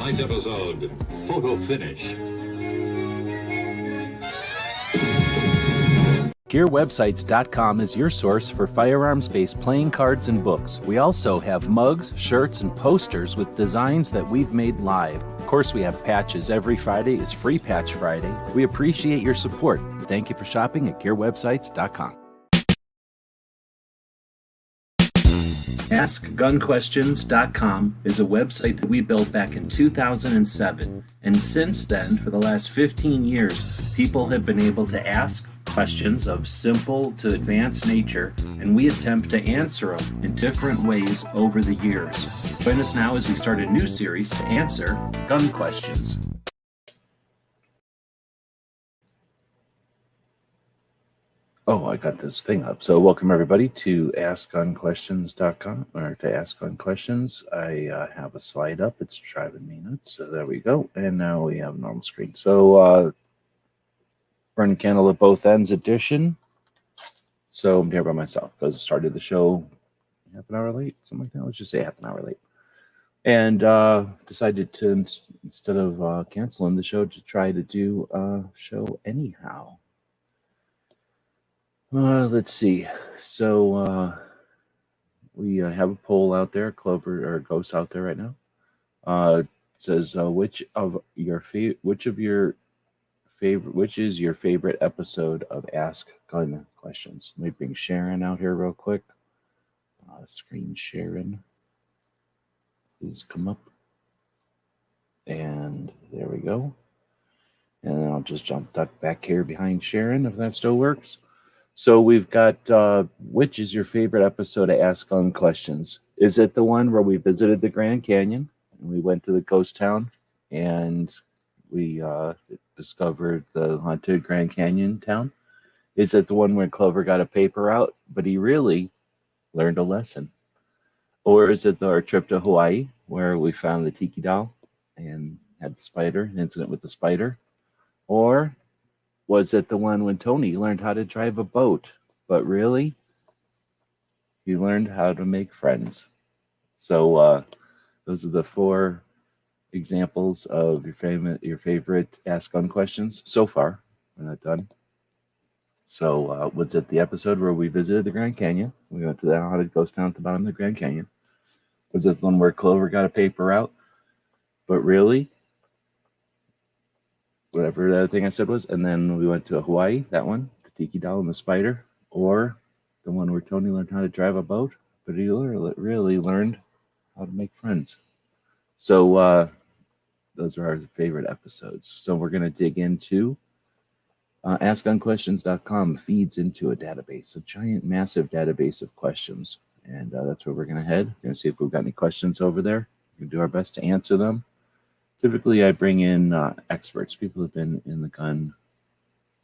Tonight's episode, photo finish. GearWebsites.com is your source for firearms-based playing cards and books. We also have mugs, shirts, and posters with designs that we've made live. Of course, we have patches. Every Friday is Free Patch Friday. We appreciate your support. Thank you for shopping at GearWebsites.com. AskGunQuestions.com is a website that we built back in 2007. And since then, for the last 15 years, people have been able to ask questions of simple to advanced nature, and we attempt to answer them in different ways over the years. Join us now as we start a new series to answer gun questions. Oh, I got this thing up. So welcome everybody to AskGunQuestions.com, or to Ask Gun Questions. I have a slide up. It's driving me nuts. So there we go. And now we have a normal screen. So burning candle at both ends edition. So I'm here by myself because I started the show half an hour late, something like that. Let's just say half an hour late. And decided to, instead of canceling the show, to try to do a show anyhow. Let's see. So we have a poll out there, Clover or Ghost out there right now. It says which is your favorite episode of Ask Gun Questions? Let me bring Sharon out here real quick. Screen Sharon. Please come up. And there we go. And then I'll just jump back here behind Sharon if that still works. So we've got, which is your favorite episode of Ask Gun Questions? Is it the one where we visited the Grand Canyon and we went to the ghost town and we discovered the haunted Grand Canyon town? Is it the one where Clover got a paper out, but he really learned a lesson? Or is it our trip to Hawaii where we found the tiki doll and had the spider, an incident with the spider? Or was it the one when Tony learned how to drive a boat, but really he learned how to make friends? So those are the 4 examples of your favorite Ask Gun Questions so far. We're not done. So was it the episode where we visited the Grand Canyon? We went to the haunted ghost town at the bottom of the Grand Canyon. Was it the one where Clover got a paper out, but really whatever the other thing I said was? And then we went to Hawaii, that one, the tiki doll and the spider. Or the one where Tony learned how to drive a boat, but he really learned how to make friends. So those are our favorite episodes. So we're going to dig into AskGunQuestions.com feeds into a database, a giant, massive database of questions. And that's where we're going to head. We're going to see if we've got any questions over there. We're going to do our best to answer them. Typically, I bring in experts, people who've been in the gun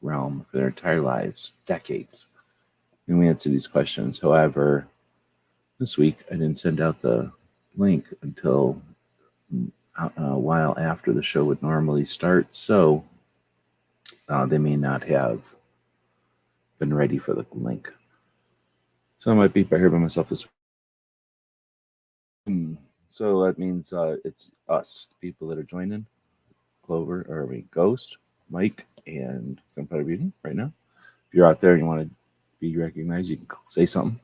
realm for their entire lives, decades. And we answer these questions. However, this week, I didn't send out the link until a while after the show would normally start. So they may not have been ready for the link. So I might be here by myself this week. So that means it's us, the people that are joining. Clover, or Ghost, Mike, and Gunpowder Beauty right now. If you're out there and you want to be recognized, you can say something.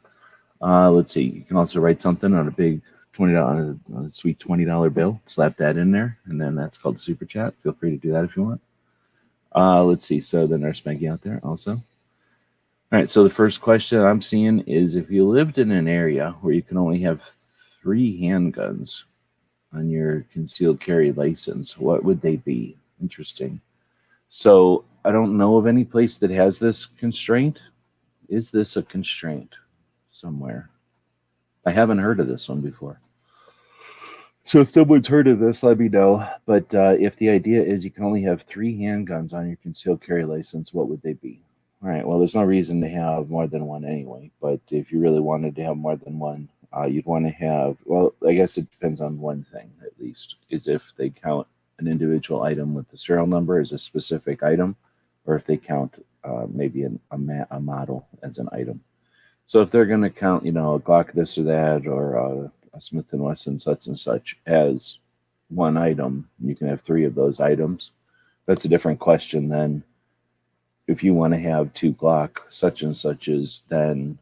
Let's see. You can also write something on a big $20, on a sweet $20 bill. Slap that in there, and then that's called the Super Chat. Feel free to do that if you want. Let's see. So then there's Maggie out there also. All right. So the first question I'm seeing is, if you lived in an area where you can only have 3 handguns on your concealed carry license, what would they be? Interesting. So I don't know of any place that has this constraint. Is this a constraint somewhere? I haven't heard of this one before. So if someone's heard of this, let me know. But if the idea is you can only have 3 handguns on your concealed carry license, what would they be? All right, well, there's no reason to have more than one anyway. But if you really wanted to have more than one, you'd want to have, well, I guess it depends on one thing, at least, is if they count an individual item with the serial number as a specific item, or if they count maybe a model as an item. So if they're going to count, a Glock this or that, or a Smith & Wesson such and such as one item. You can have 3 of those items. That's a different question than if you want to have 2 Glock such and suches, then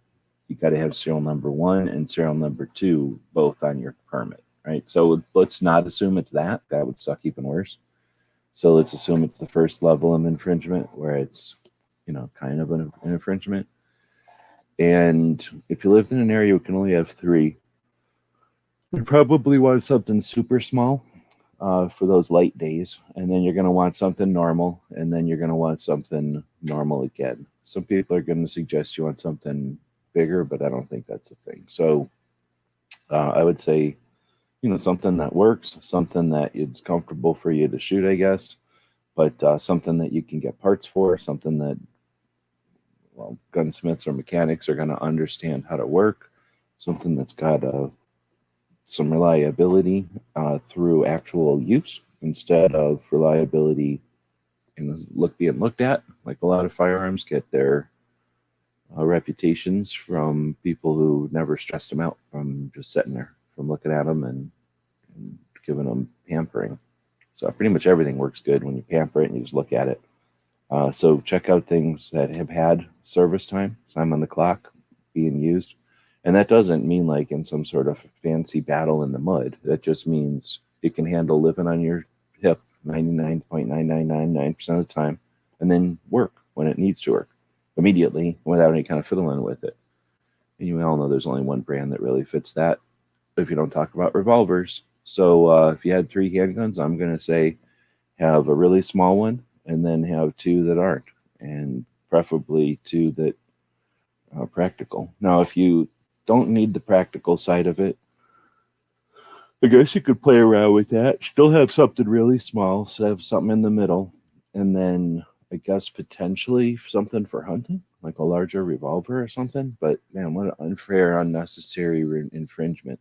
you got to have serial number 1 and serial number 2 both on your permit, right? So let's not assume it's that. That would suck even worse. So let's assume it's the first level of infringement where it's, kind of an infringement. And if you lived in an area where you can only have 3, you probably want something super small for those light days. And then you're going to want something normal. And then you're going to want something normal again. Some people are going to suggest you want something bigger, but I don't think that's a thing. So I would say, something that works, something that is comfortable for you to shoot, I guess, but something that you can get parts for, something that, gunsmiths or mechanics are going to understand how to work, something that's got some reliability through actual use instead of reliability being looked at. Like a lot of firearms get their reputations from people who never stressed them out from just sitting there, from looking at them and giving them pampering. So pretty much everything works good when you pamper it and you just look at it. So check out things that have had service time on the clock being used. And that doesn't mean like in some sort of fancy battle in the mud. That just means it can handle living on your hip 99.9999% of the time and then work when it needs to work immediately without any kind of fiddling with it. And you all know there's only one brand that really fits that if you don't talk about revolvers. So if you had 3 handguns, I'm going to say have a really small one and then have 2 that aren't, and preferably 2 that are practical. Now, if you don't need the practical side of it, I guess you could play around with that. Still have something really small, so have something in the middle, and then I guess potentially something for hunting, like a larger revolver or something. But man, what an unfair, unnecessary infringement.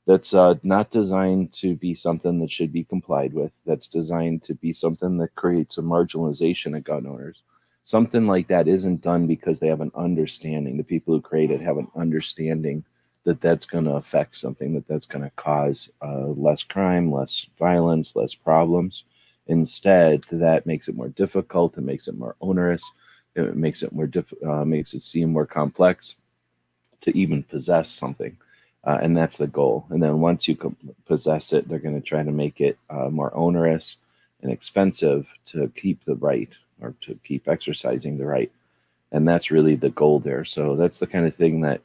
That's not designed to be something that should be complied with. That's designed to be something that creates a marginalization of gun owners. Something like that isn't done because they have an understanding. The people who create it have an understanding that that's going to affect something, that's going to cause less crime, less violence, less problems. Instead, that makes it more difficult. It makes it more onerous. It makes it makes it seem more complex to even possess something. And that's the goal. And then once you possess it, they're going to try to make it more onerous and expensive to keep the right, or to keep exercising the right. And that's really the goal there. So that's the kind of thing that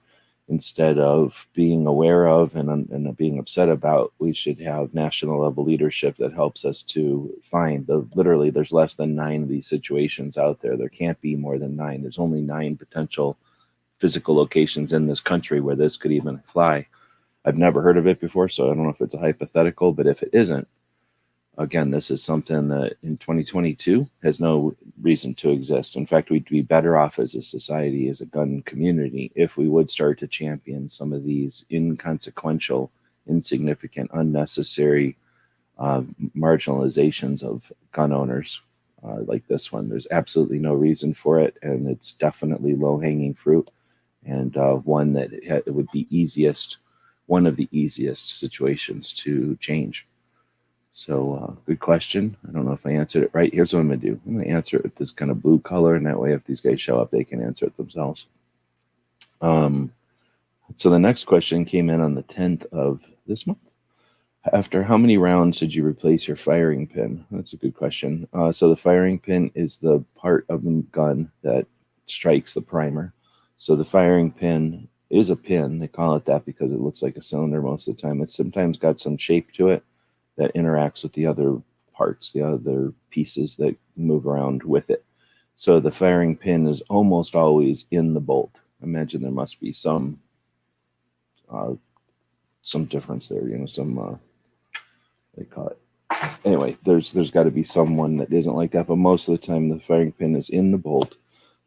instead of being aware of and being upset about, we should have national level leadership that helps us to find literally there's less than 9 of these situations out there. There can't be more than 9. There's only 9 potential physical locations in this country where this could even fly. I've never heard of it before, so I don't know if it's a hypothetical, but if it isn't, again, this is something that in 2022 has no reason to exist. In fact, we'd be better off as a society, as a gun community, if we would start to champion some of these inconsequential, insignificant, unnecessary marginalizations of gun owners like this one. There's absolutely no reason for it, and it's definitely low-hanging fruit, and one that it would be one of the easiest situations to change. So good question. I don't know if I answered it right. Here's what I'm going to do. I'm going to answer it with this kind of blue color, and that way if these guys show up, they can answer it themselves. So the next question came in on the 10th of this month. After how many rounds did you replace your firing pin? That's a good question. So the firing pin is the part of the gun that strikes the primer. So the firing pin is a pin. They call it that because it looks like a cylinder most of the time. It's sometimes got some shape to it that interacts with the other parts, the other pieces that move around with it. So the firing pin is almost always in the bolt. Imagine there must be some difference there, some they call it. Anyway, there's got to be someone that isn't like that, but most of the time the firing pin is in the bolt.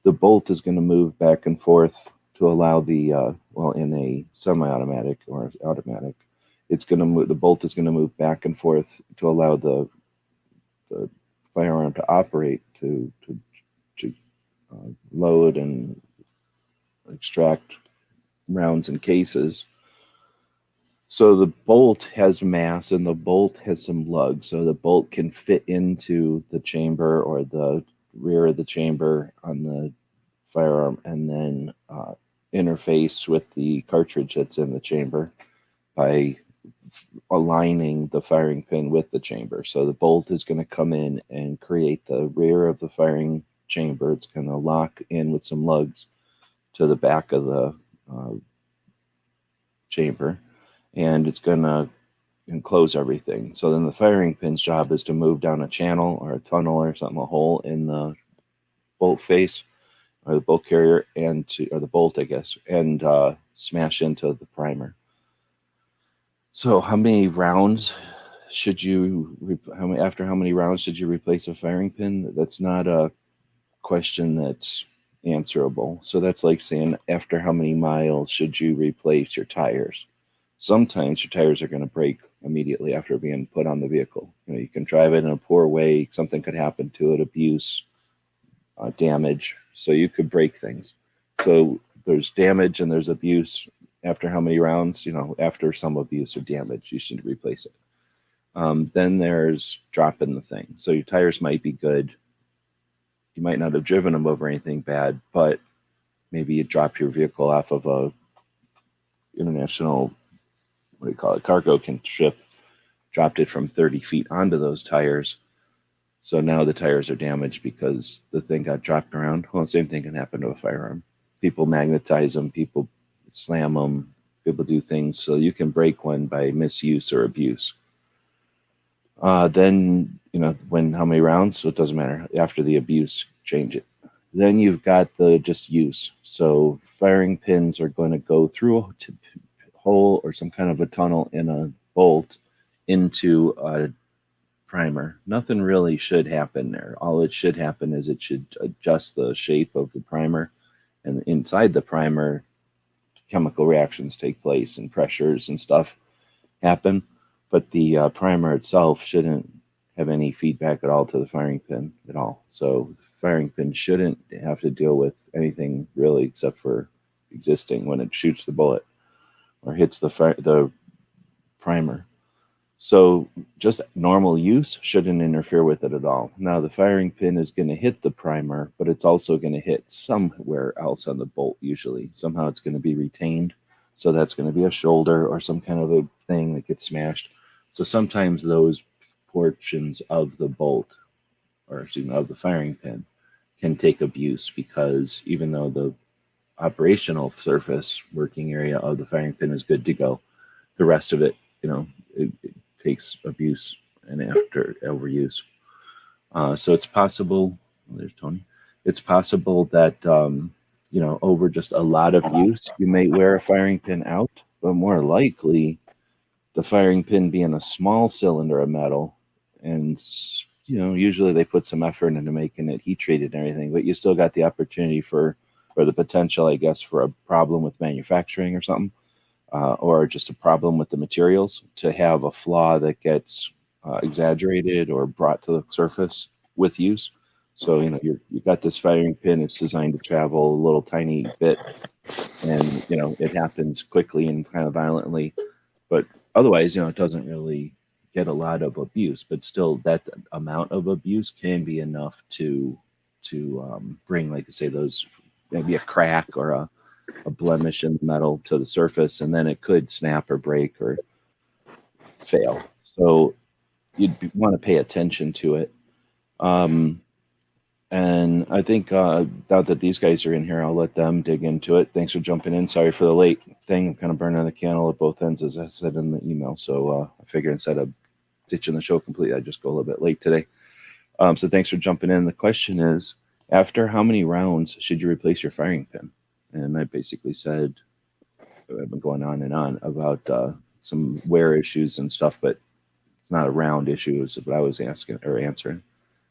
The bolt is going to move back and forth to allow the in a semi-automatic or automatic, it's going to move. The bolt is going to move back and forth to allow the firearm to operate, to load and extract rounds and cases. So the bolt has mass and the bolt has some lugs. So the bolt can fit into the chamber or the rear of the chamber on the firearm and then interface with the cartridge that's in the chamber by aligning the firing pin with the chamber. So the bolt is going to come in and create the rear of the firing chamber. It's going to lock in with some lugs to the back of the chamber, and it's going to enclose everything. So then the firing pin's job is to move down a channel or a tunnel or something, a hole in the bolt face or the bolt carrier or the bolt, I guess, and smash into the primer. So how many rounds should you, after how many rounds should you replace a firing pin? That's not a question that's answerable. So that's like saying, after how many miles should you replace your tires? Sometimes your tires are going to break immediately after being put on the vehicle. You can drive it in a poor way. Something could happen to it, abuse, damage. So you could break things. So there's damage and there's abuse. After how many rounds? After some abuse or damage, you should replace it. Then there's dropping the thing. So your tires might be good. You might not have driven them over anything bad, but maybe you dropped your vehicle off of a international, cargo ship, dropped it from 30 feet onto those tires. So now the tires are damaged because the thing got dropped around. Well, the same thing can happen to a firearm. People magnetize them, people slam them, people do things. So you can break one by misuse or abuse. Then, how many rounds? So it doesn't matter. After the abuse, change it. Then you've got the just use. So firing pins are going to go through a hole or some kind of a tunnel in a bolt into a primer. Nothing really should happen there. All it should happen is it should adjust the shape of the primer. And inside the primer, chemical reactions take place and pressures and stuff happen. But the primer itself shouldn't have any feedback at all to the firing pin at all. So the firing pin shouldn't have to deal with anything really except for existing when it shoots the bullet or hits the primer. So just normal use shouldn't interfere with it at all. Now the firing pin is going to hit the primer, but it's also going to hit somewhere else on the bolt usually. Somehow it's going to be retained. So that's going to be a shoulder or some kind of a thing that gets smashed. So sometimes those portions of the bolt, or excuse me, of the firing pin, can take abuse because even though the operational surface working area of the firing pin is good to go, the rest of it, it takes abuse and after overuse. So it's possible. There's Tony. It's possible that over just a lot of use, you may wear a firing pin out, but more likely, the firing pin being a small cylinder of metal, and usually they put some effort into making it heat treated and everything, but you still got the opportunity for the potential, I guess, for a problem with manufacturing or something. Or just a problem with the materials, to have a flaw that gets exaggerated or brought to the surface with use. So, you've got this firing pin, it's designed to travel a little tiny bit, and, it happens quickly and kind of violently. But otherwise, it doesn't really get a lot of abuse, but still that amount of abuse can be enough to bring, like I say, those, maybe a crack or a blemish in the metal to the surface, and then it could snap or break or fail. So you'd want to pay attention to it. And I think now that these guys are in here, I'll let them dig into it. Thanks for jumping in. Sorry for the late thing. I'm kind of burning the candle at both ends, as I said in the email. So I figure instead of ditching the show completely, I just go a little bit late today. So thanks for jumping in. The question is, after how many rounds should you replace your firing pin? And I basically said, I've been going on and on about some wear issues and stuff, but it's not a round issue, is what I was asking or answering.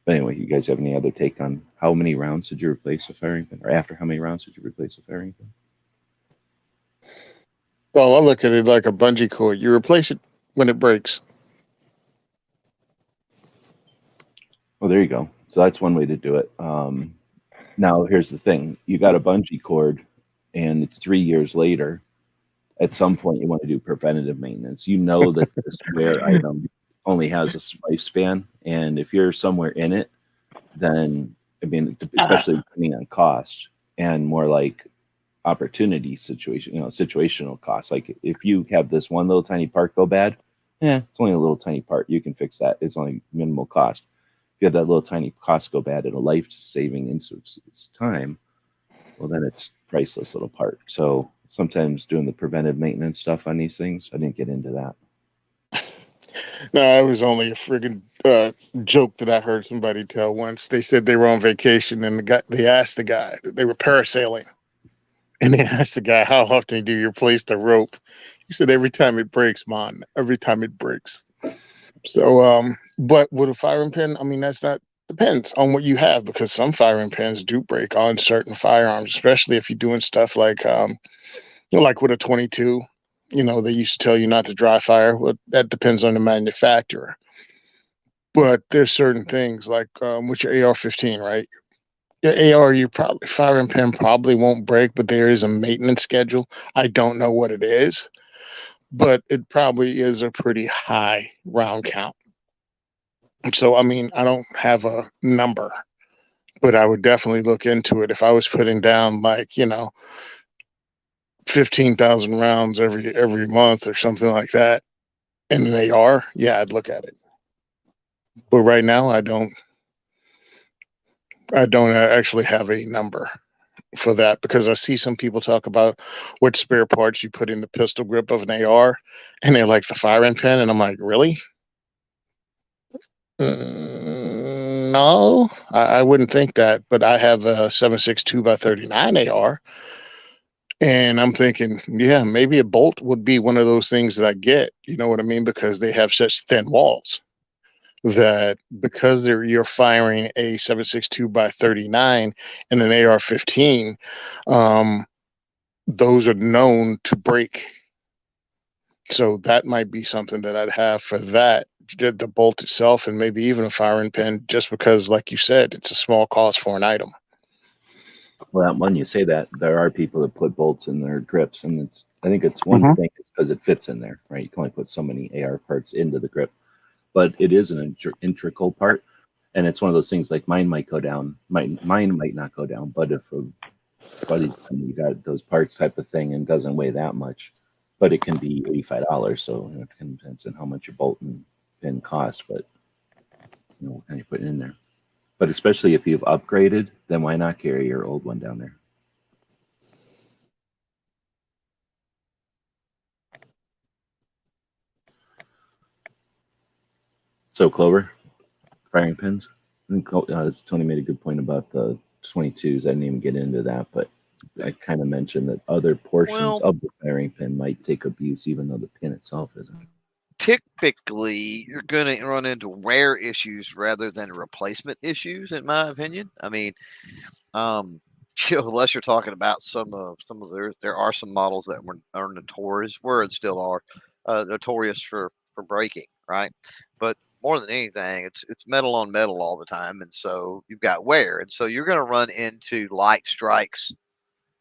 But anyway, you guys have any other take on how many rounds did you replace a firing pin, or after how many rounds did you replace a firing pin? Well, I look at it like a bungee cord. You replace it when it breaks. Well, there you go. So that's one way to do it. Now, here's the thing. You got a bungee cord, and it's 3 years later. at some point you want to do preventative maintenance. You know that this wear item only has a lifespan, and if you're somewhere in it, then I mean, especially depending on cost and more like opportunity situation, situational costs. Like if you have this one little tiny part go bad, it's only a little tiny part. You can fix that. It's only minimal cost. If you have that little tiny cost go bad at a life saving its time, well, then it's priceless little part. So sometimes doing the preventive maintenance stuff on these things, I didn't get into that. No, it was only a friggin' joke that I heard somebody tell once. They said they were on vacation and they asked the guy, they were parasailing, and they asked the guy, how often do you replace the rope? He said, every time it breaks, man, every time it breaks. So, but with a firing pin, I mean, that's not, depends on what you have, because some firing pins do break on certain firearms, especially if you're doing stuff like, like with a 22. They used to tell you not to dry fire. Well, that depends on the manufacturer. But there's certain things like with your AR-15, right? Your AR, you probably firing pin probably won't break, but there is a maintenance schedule. I don't know what it is, but it probably is a pretty high round count. So I mean, I don't have a number, but I would definitely look into it if I was putting down like 15,000 rounds every month or something like that. And they are, yeah, I'd look at it. But right now, I don't actually have a number for that, because I see some people talk about what spare parts you put in the pistol grip of an AR, and they're like the firing pin, and I'm like, really? No, I wouldn't think that. But I have a 7.62 by 39 AR, and I'm thinking, yeah, maybe a bolt would be one of those things that I get. You know what I mean? Because they have such thin walls that, because you're firing a 7.62 by 39 and an AR-15, um, those are known to break. So that might be something that I'd have for that, the bolt itself, and maybe even a firing pin, just because, like you said, it's a small cost for an item. Well, when you say that, there are people that put bolts in their grips, and I think it's one thing is because it fits in there, right? You can only put so many AR parts into the grip, but it is an integral part, and it's one of those things like mine might go down, mine might not go down, but if a buddy's you got those parts type of thing and doesn't weigh that much, but it can be $85, so it depends on how much your bolt and pin cost, but what kind you put in there. But especially if you've upgraded, then why not carry your old one down there? So Clover, firing pins. I think Tony made a good point about the 22s. I didn't even get into that, but I kind of mentioned that other portions of the firing pin might take abuse, even though the pin itself isn't. Typically, you're going to run into wear issues rather than replacement issues, in my opinion. I mean, unless you're talking about some of there are some models that are notorious, still are notorious for breaking, right? But more than anything, it's metal on metal all the time, and so you've got wear, and so you're going to run into light strikes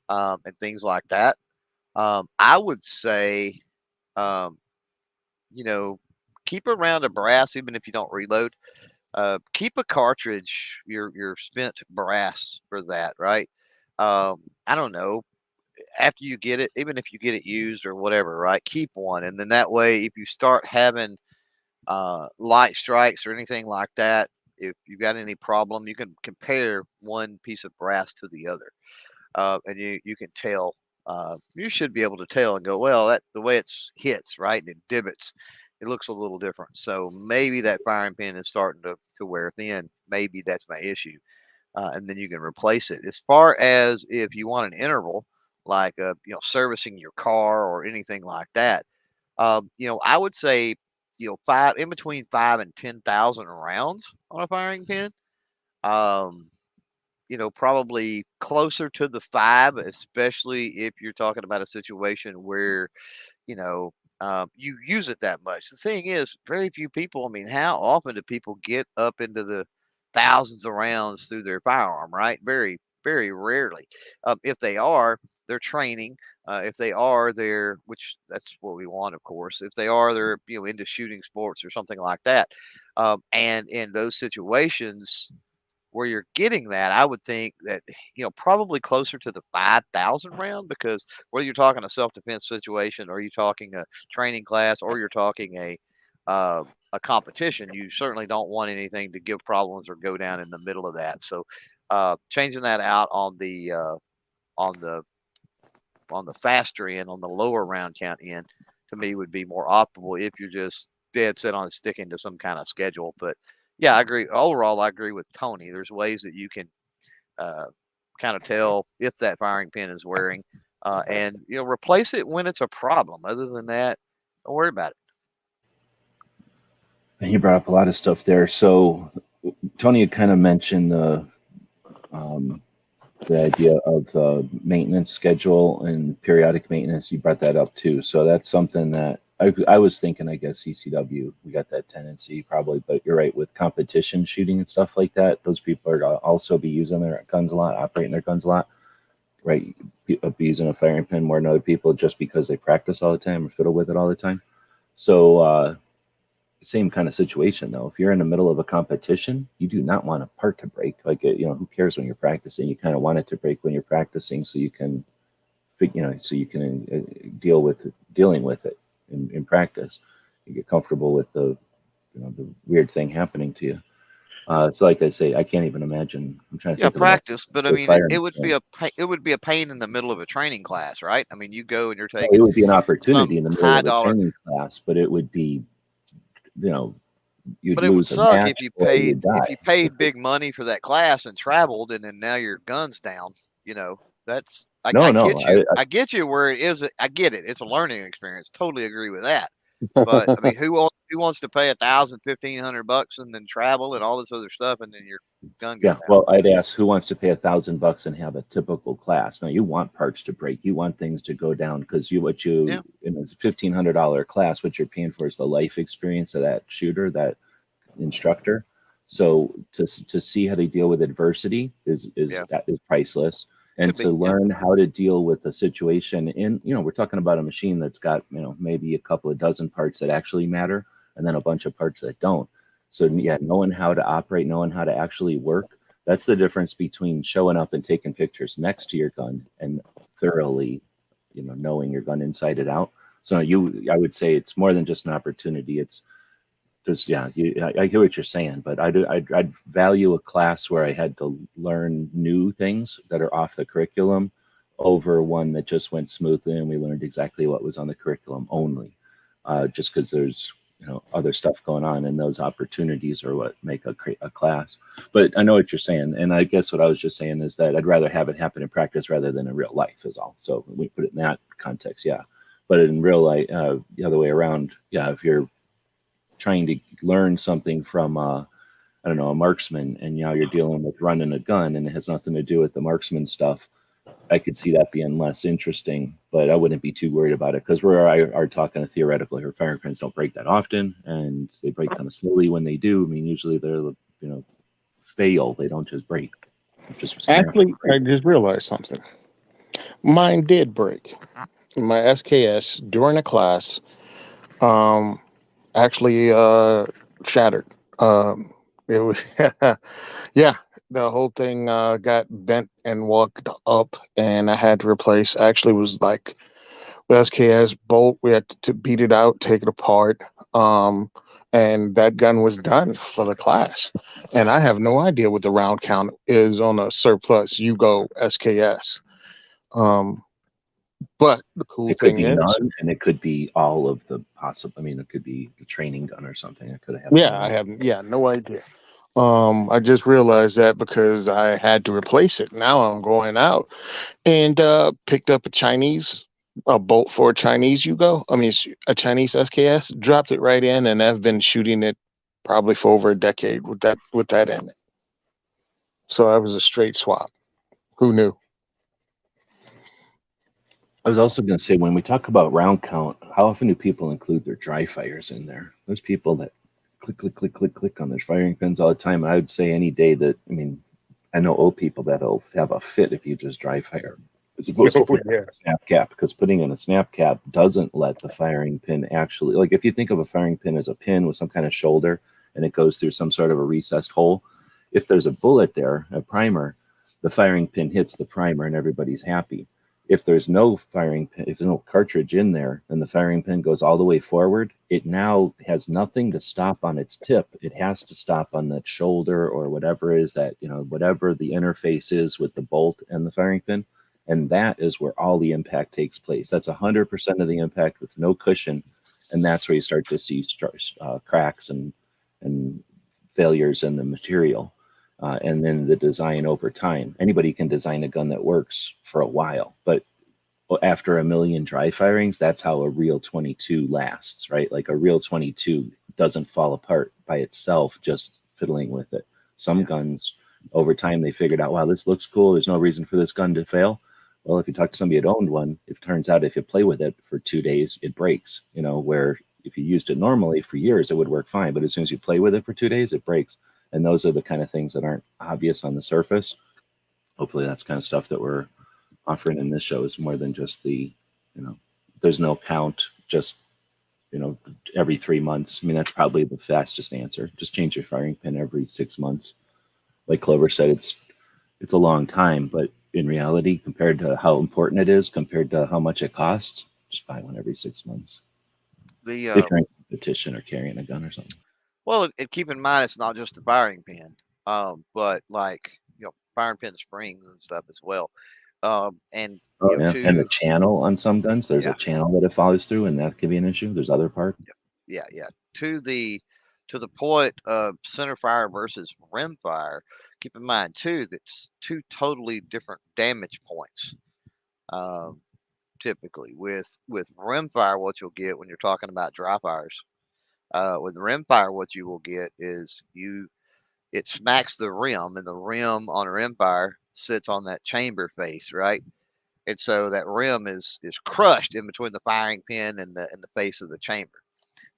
and things like that. I would say, um, keep around a brass, even if you don't reload. Keep a cartridge, your spent brass for that, right? I don't know. After you get it, even if you get it used or whatever, right? Keep one, and then that way, if you start having light strikes or anything like that, if you got any problem, you can compare one piece of brass to the other, and you can tell. You should be able to tell and go, well, that the way it's hits, right, and it divots, it looks a little different. So maybe that firing pin is starting to wear thin. Maybe that's my issue, and then you can replace it. As far as if you want an interval, like servicing your car or anything like that, I would say, five in between 5 and 10,000 rounds on a firing pin. Um, probably closer to the 5, especially if you're talking about a situation where, you use it that much. The thing is, very few people, I mean, how often do people get up into the thousands of rounds through their firearm, right? Very, very rarely. If they are, they're training. If they are, they're, which that's what we want, of course. If they are, they're into shooting sports or something like that. And in those situations where you're getting that, I would think that probably closer to the 5,000 round, because whether you're talking a self-defense situation, or you're talking a training class, or you're talking a competition, you certainly don't want anything to give problems or go down in the middle of that. So changing that out on the on the on the faster end, on the lower round count end, to me would be more optimal if you're just dead set on sticking to some kind of schedule. But yeah, I agree. Overall, I agree with Tony. There's ways that you can kind of tell if that firing pin is wearing, and replace it when it's a problem. Other than that, don't worry about it. And you brought up a lot of stuff there. So Tony had kind of mentioned the idea of the maintenance schedule and periodic maintenance. You brought that up too. So that's something that I was thinking, I guess CCW, we got that tendency probably, but you're right, with competition shooting and stuff like that, those people are also be using their guns a lot, operating their guns a lot, right? Be using a firing pin more than other people just because they practice all the time or fiddle with it all the time. So same kind of situation though. If you're in the middle of a competition, you do not want a part to break. Like, who cares when you're practicing? You kind of want it to break when you're practicing, so you can, dealing with it in practice. You get comfortable with the weird thing happening to you. So like I say, I can't even imagine. I'm trying to think practice, but I mean, it would be a pain in the middle of a training class, right? I mean, you go and you're it taking would be an opportunity in the middle of a high-dollar training class, but it would be, you'd But it would lose a suck match or you'd die. big money for that class and traveled, and then now your gun's down. That's I No, get you. I get you where it is. I get it. It's a learning experience. Totally agree with that. But I mean, who wants to pay $1,000, $1,500 and then travel and all this other stuff, and then your gun goes Yeah, down? well, I'd ask who wants to pay $1,000 and have a typical class. Now, you want parts to break, you want things to go down, because in a $1,500 class, what you're paying for is the life experience of that shooter, that instructor. So to see how they deal with adversity is priceless, and to learn how to deal with a situation. And we're talking about a machine that's got maybe a couple of dozen parts that actually matter, and then a bunch of parts that don't. So yeah, knowing how to operate, knowing how to actually work, that's the difference between showing up and taking pictures next to your gun and thoroughly, knowing your gun inside and out. So I would say it's more than just an opportunity. It's just, I hear what you're saying, but I'd value a class where I had to learn new things that are off the curriculum over one that just went smoothly and we learned exactly what was on the curriculum only, just because there's other stuff going on, and those opportunities are what make a class. But I know what you're saying, and I guess what I was just saying is that I'd rather have it happen in practice rather than in real life is all. So we put it in that context, but in real life, the other way around, if you're trying to learn something from a marksman, and now you're dealing with running a gun and it has nothing to do with the marksman stuff, I could see that being less interesting, but I wouldn't be too worried about it, because we are talking theoretically here. Firing pins don't break that often, and they break kind of slowly when they do. I mean, usually they're fail. They don't just break. Actually, I just realized something. Mine did break. My SKS during a class, actually shattered. It was yeah. The whole thing got bent and walked up, and I had to replace. Actually, it was like the SKS bolt. We had to beat it out, take it apart, and that gun was done for the class. And I have no idea what the round count is on a surplus Yugo SKS. But the cool it could thing be is, none, and it could be all of the possible. I mean, it could be the training gun or something. It could have. I have no idea. I just realized that because I had to replace it. Now I'm going out and picked up a bolt for a Chinese Yugo. I mean, it's a Chinese SKS. Dropped it right in, and I've been shooting it probably for over a decade with that in it. So that was a straight swap. Who knew? I was also going to say, when we talk about round count, how often do people include their dry fires in there? There's people that click on their firing pins all the time. I would say any day that, I know old people that'll have a fit if you just dry fire as opposed to Oh, putting yeah. in a snap cap, because putting in a snap cap doesn't let the firing pin actually, like if you think of a firing pin as a pin with some kind of shoulder and it goes through some sort of a recessed hole, if there's a bullet there, a primer, the firing pin hits the primer and everybody's happy. If there's no firing pin, if there's no cartridge in there, and the firing pin goes all the way forward, it now has nothing to stop on its tip. It has to stop on that shoulder or whatever is that, whatever the interface is with the bolt and the firing pin. And that is where all the impact takes place. That's 100% of the impact with no cushion. And that's where you start to see cracks and failures in the material. And then the design over time. Anybody can design a gun that works for a while, but after a million dry firings, that's how a real 22 lasts, right? Like a real 22 doesn't fall apart by itself just fiddling with it. Some guns, over time, they figured out, wow, this looks cool. There's no reason for this gun to fail. Well, if you talk to somebody that owned one, it turns out if you play with it for 2 days, it breaks, where if you used it normally for years, it would work fine. But as soon as you play with it for 2 days, it breaks. And those are the kind of things that aren't obvious on the surface. Hopefully that's kind of stuff that we're offering in this show is more than just there's no count, just, every 3 months. I mean, that's probably the fastest answer. Just change your firing pin every 6 months. Like Clover said, it's a long time, but in reality, compared to how important it is, compared to how much it costs, just buy one every 6 months. If you're in competition or carrying a gun or something. Well, keep in mind it's not just the firing pin, but like firing pin springs and stuff as well. And and the channel on some guns, there's Yeah. a channel that it follows through, and that could be an issue. There's other parts. yeah. To the point of center fire versus rim fire, keep in mind too that's two totally different damage points. Typically, with rim fire, what you'll get when you're talking about dry fires, with rim fire, what you will get is it smacks the rim, and the rim on a rim fire sits on that chamber face, right? And so that rim is crushed in between the firing pin and the face of the chamber,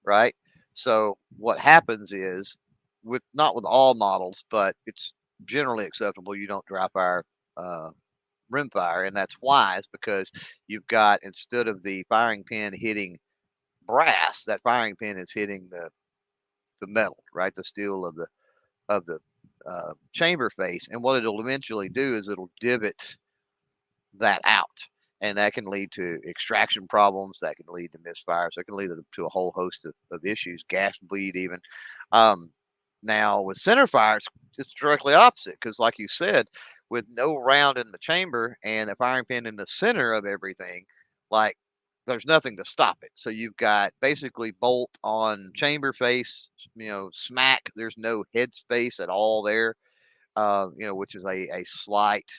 right? So what happens is, not with all models, but it's generally acceptable. You don't dry fire rim fire, and that's wise because you've got, instead of the firing pin hitting brass, that firing pin is hitting the metal, right? The steel of the chamber face, and what it'll eventually do is it'll divot that out, and that can lead to extraction problems, that can lead to misfires, that can lead to a whole host of issues, gas bleed even. Now with center fire, it's directly opposite, because like you said, with no round in the chamber and the firing pin in the center of everything, like there's nothing to stop it. So you've got basically bolt on chamber face, smack. There's no head space at all there, which is a slight,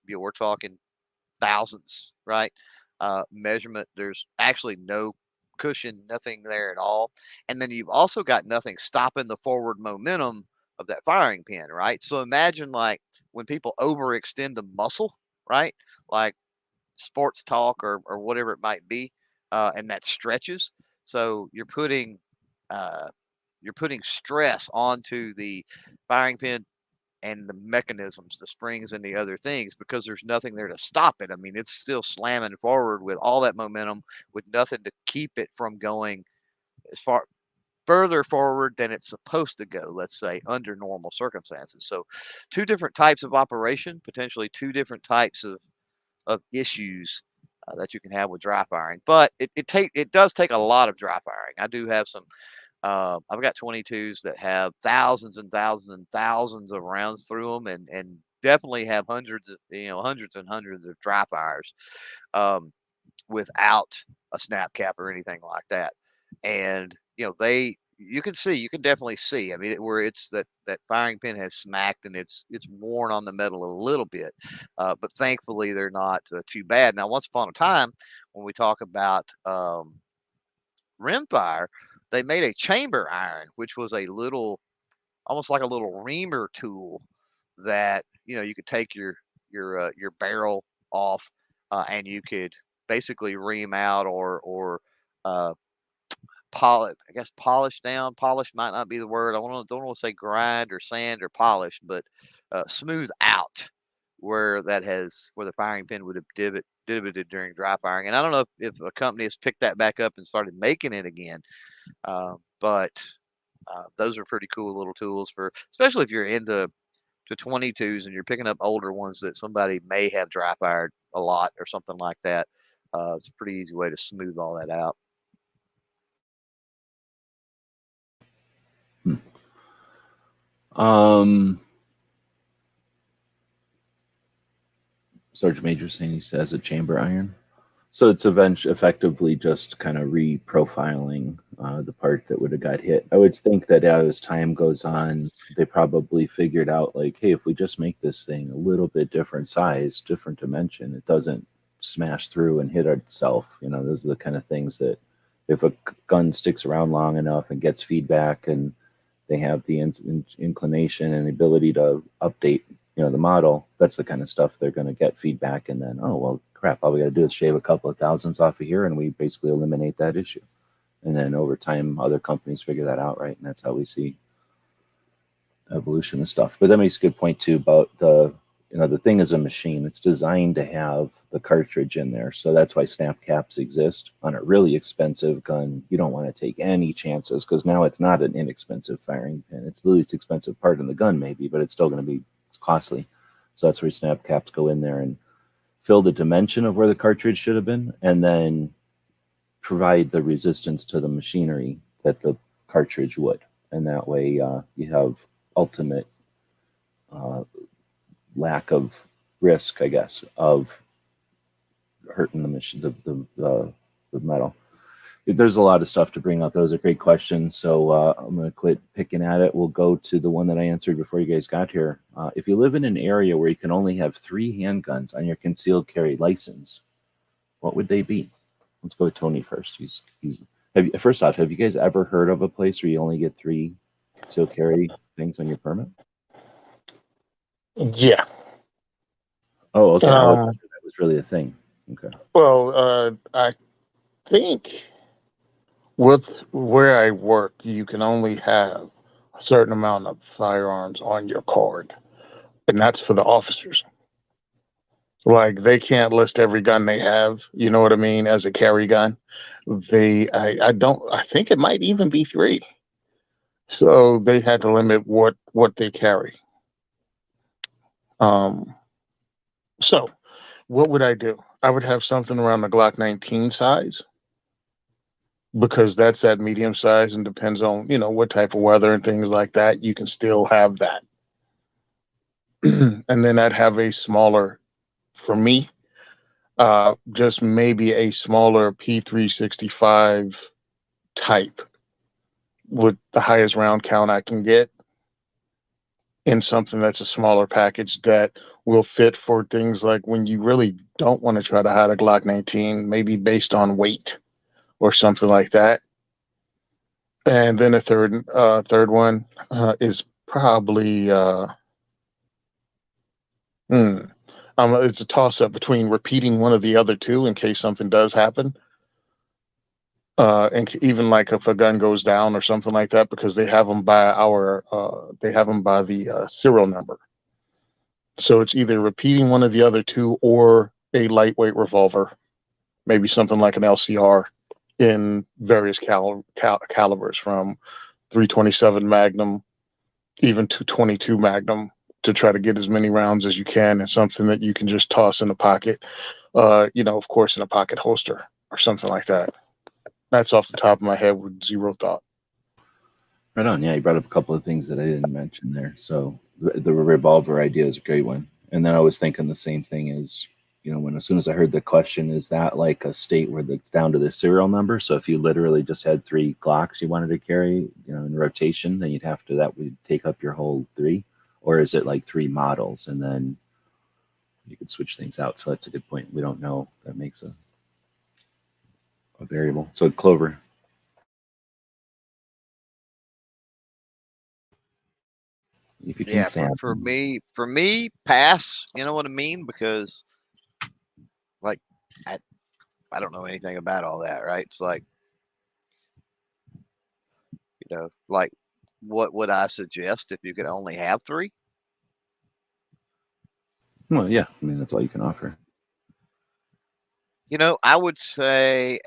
we're talking thousandths, right? Measurement. There's actually no cushion, nothing there at all. And then you've also got nothing stopping the forward momentum of that firing pin, right? So imagine like when people overextend the muscle, right? Like sports talk or whatever it might be, and that stretches. So you're putting stress onto the firing pin and the mechanisms, the springs and the other things, because there's nothing there to stop it. I mean, it's still slamming forward with all that momentum, with nothing to keep it from going as far further forward than it's supposed to go, let's say, under normal circumstances. So two different types of operation, potentially two different types of issues that you can have with dry firing. But it does take a lot of dry firing. I do have some. I've got 22s that have thousands and thousands and thousands of rounds through them, and definitely have hundreds and hundreds of dry fires without a snap cap or anything like that. And you can definitely see. I mean, where it's that firing pin has smacked and it's worn on the metal a little bit, but thankfully they're not too bad. Now, once upon a time, when we talk about rimfire, they made a chamber iron, which was almost like a little reamer tool that you could take your barrel off, and you could basically ream out or polish. I guess polish down. Polish might not be the word. Don't want to say grind or sand or polish, but smooth out where the firing pin would have divoted during dry firing. And I don't know if a company has picked that back up and started making it again. But those are pretty cool little tools for, especially if you're into 22s and you're picking up older ones that somebody may have dry fired a lot or something like that. It's a pretty easy way to smooth all that out. Sergeant Major saying he says a chamber iron. So it's effectively just kind of reprofiling the part that would have got hit. I would think that as time goes on, they probably figured out like, hey, if we just make this thing a little bit different size, different dimension, it doesn't smash through and hit itself. You know, those are the kind of things that if a gun sticks around long enough and gets feedback and they have the inclination and ability to update, you know, the model, that's the kind of stuff they're going to get feedback. And then, oh, well, crap, all we got to do is shave a couple of thousands off of here and we basically eliminate that issue. And then over time, other companies figure that out, right? And that's how we see evolution and stuff. But that makes a good point too about the thing is a machine. It's designed to have the cartridge in there. So that's why snap caps exist. On a really expensive gun, you don't want to take any chances because now it's not an inexpensive firing pin. It's the least expensive part in the gun maybe, but it's still going to be costly. So that's where snap caps go in there and fill the dimension of where the cartridge should have been, and then provide the resistance to the machinery that the cartridge would. And that way you have ultimate lack of risk, I guess, of hurting the machine, the metal. There's a lot of stuff to bring up. Those are great questions. So I'm going to quit picking at it. We'll go to the one that I answered before you guys got here. If you live in an area where you can only have 3 handguns on your concealed carry license, what would they be? Let's go with Tony first. First off, have you guys ever heard of a place where you only get 3 concealed carry things on your permit? Yeah. Oh, okay. I wasn't sure that was really a thing. Okay. Well, I think with where I work, you can only have a certain amount of firearms on your card, and that's for the officers. Like they can't list every gun they have, you know what I mean, as a carry gun. I think it might even be 3. So they had to limit what they carry. So what would I do? I would have something around the Glock 19 size, because that's that medium size and depends on, what type of weather and things like that. You can still have that. And then I'd have a smaller, for me, just maybe a smaller P365 type with the highest round count I can get, in something that's a smaller package that will fit for things like when you really don't want to try to hide a Glock 19, maybe based on weight or something like that. And then a third one is probably it's a toss up between repeating one of the other 2 in case something does happen. And even like if a gun goes down or something like that, because they have them by the serial number. So it's either repeating one of the other 2 or a lightweight revolver, maybe something like an LCR in various calibers from 327 Magnum, even to 22 Magnum, to try to get as many rounds as you can, and something that you can just toss in a pocket, of course, in a pocket holster or something like that. That's off the top of my head with zero thought. Right on. Yeah, you brought up a couple of things that I didn't mention there. So the revolver idea is a great one. And then I was thinking the same thing as, as soon as I heard the question, is that like a state where it's down to the serial number? So if you literally just had 3 Glocks you wanted to carry, in rotation, then that would take up your whole 3. Or is it like 3 models and then you could switch things out? So that's a good point. We don't know. That makes a variable. So Clover. If you can for me, pass. You know what I mean? Because like I don't know anything about all that, right? It's like, like what would I suggest if you could only have 3? Well, yeah, I mean that's all you can offer. You know, I would say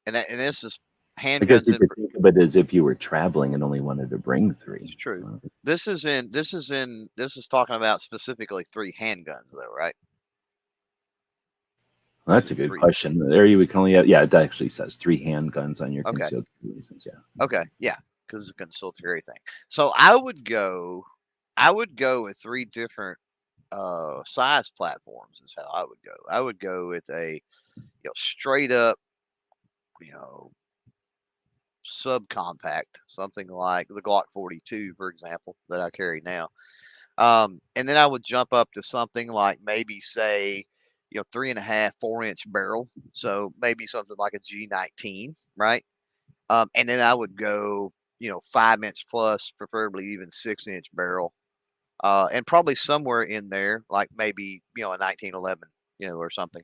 and this is I guess handguns you in. could think of it as if you were traveling and only wanted to bring 3. It's true. This is talking about specifically 3 handguns, though, right? Well, that's a good question. There you can only have, yeah, it actually says 3 handguns on your Okay. concealed carry license. Yeah. Okay, yeah, because it's a concealed carry thing. So I would go with 3 different size platforms is how I would go. I would go with a straight up, you know, subcompact, something like the Glock 42, for example, that I carry now. And then I would jump up to something like maybe say, 3.5, 4-inch barrel. So maybe something like a G19, right? And then I would go, 5-inch plus, preferably even 6-inch barrel. And probably somewhere in there, like maybe, a 1911, or something,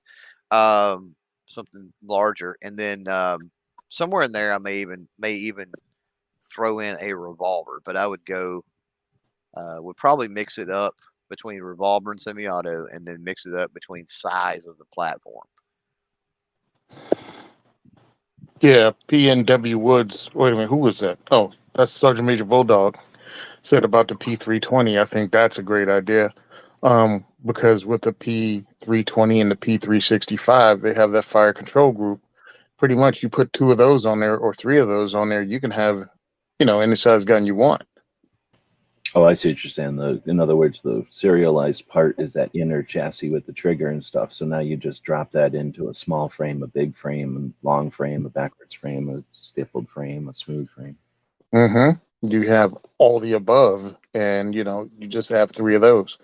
something larger. And then somewhere in there, I may even throw in a revolver, but I would would probably mix it up between revolver and semi-auto, and then mix it up between size of the platform. Yeah, PNW Woods. Wait a minute, who was that? Oh, that's Sergeant Major Bulldog said about the P320. I think that's a great idea. Because with the P320 and the P365, they have that fire control group. Pretty much you put 2 of those on there or 3 of those on there, you can have, any size gun you want. Oh, I see what you're saying. In other words, the serialized part is that inner chassis with the trigger and stuff. So now you just drop that into a small frame, a big frame, a long frame, a backwards frame, a stippled frame, a smooth frame. Mm-hmm. You have all the above, and you just have 3 of those.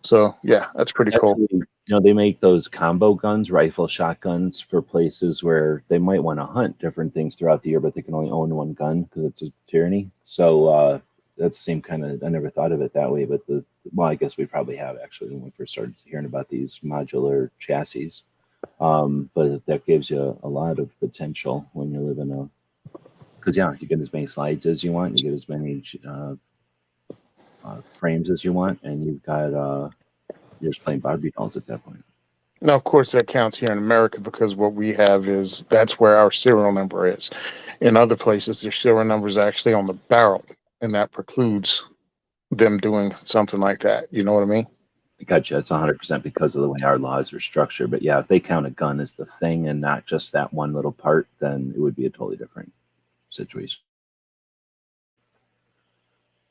So yeah, that's pretty cool. Actually, they make those combo guns, rifle shotguns, for places where they might want to hunt different things throughout the year, but they can only own one gun because it's a tyranny. So that's the same kind of. I never thought of it that way, but I guess we probably have actually when we first started hearing about these modular chassis. But that gives you a lot of potential when you live in a. Because you get as many slides as you want, you get as many frames as you want, and you've got. You're just playing Barbie dolls at that point. Now, of course, that counts here in America because what we have is that's where our serial number is. In other places, their serial number is actually on the barrel, and that precludes them doing something like that. You know what I mean? Gotcha. It's 100% because of the way our laws are structured. But yeah, if they count a gun as the thing and not just that one little part, then it would be a totally different situation.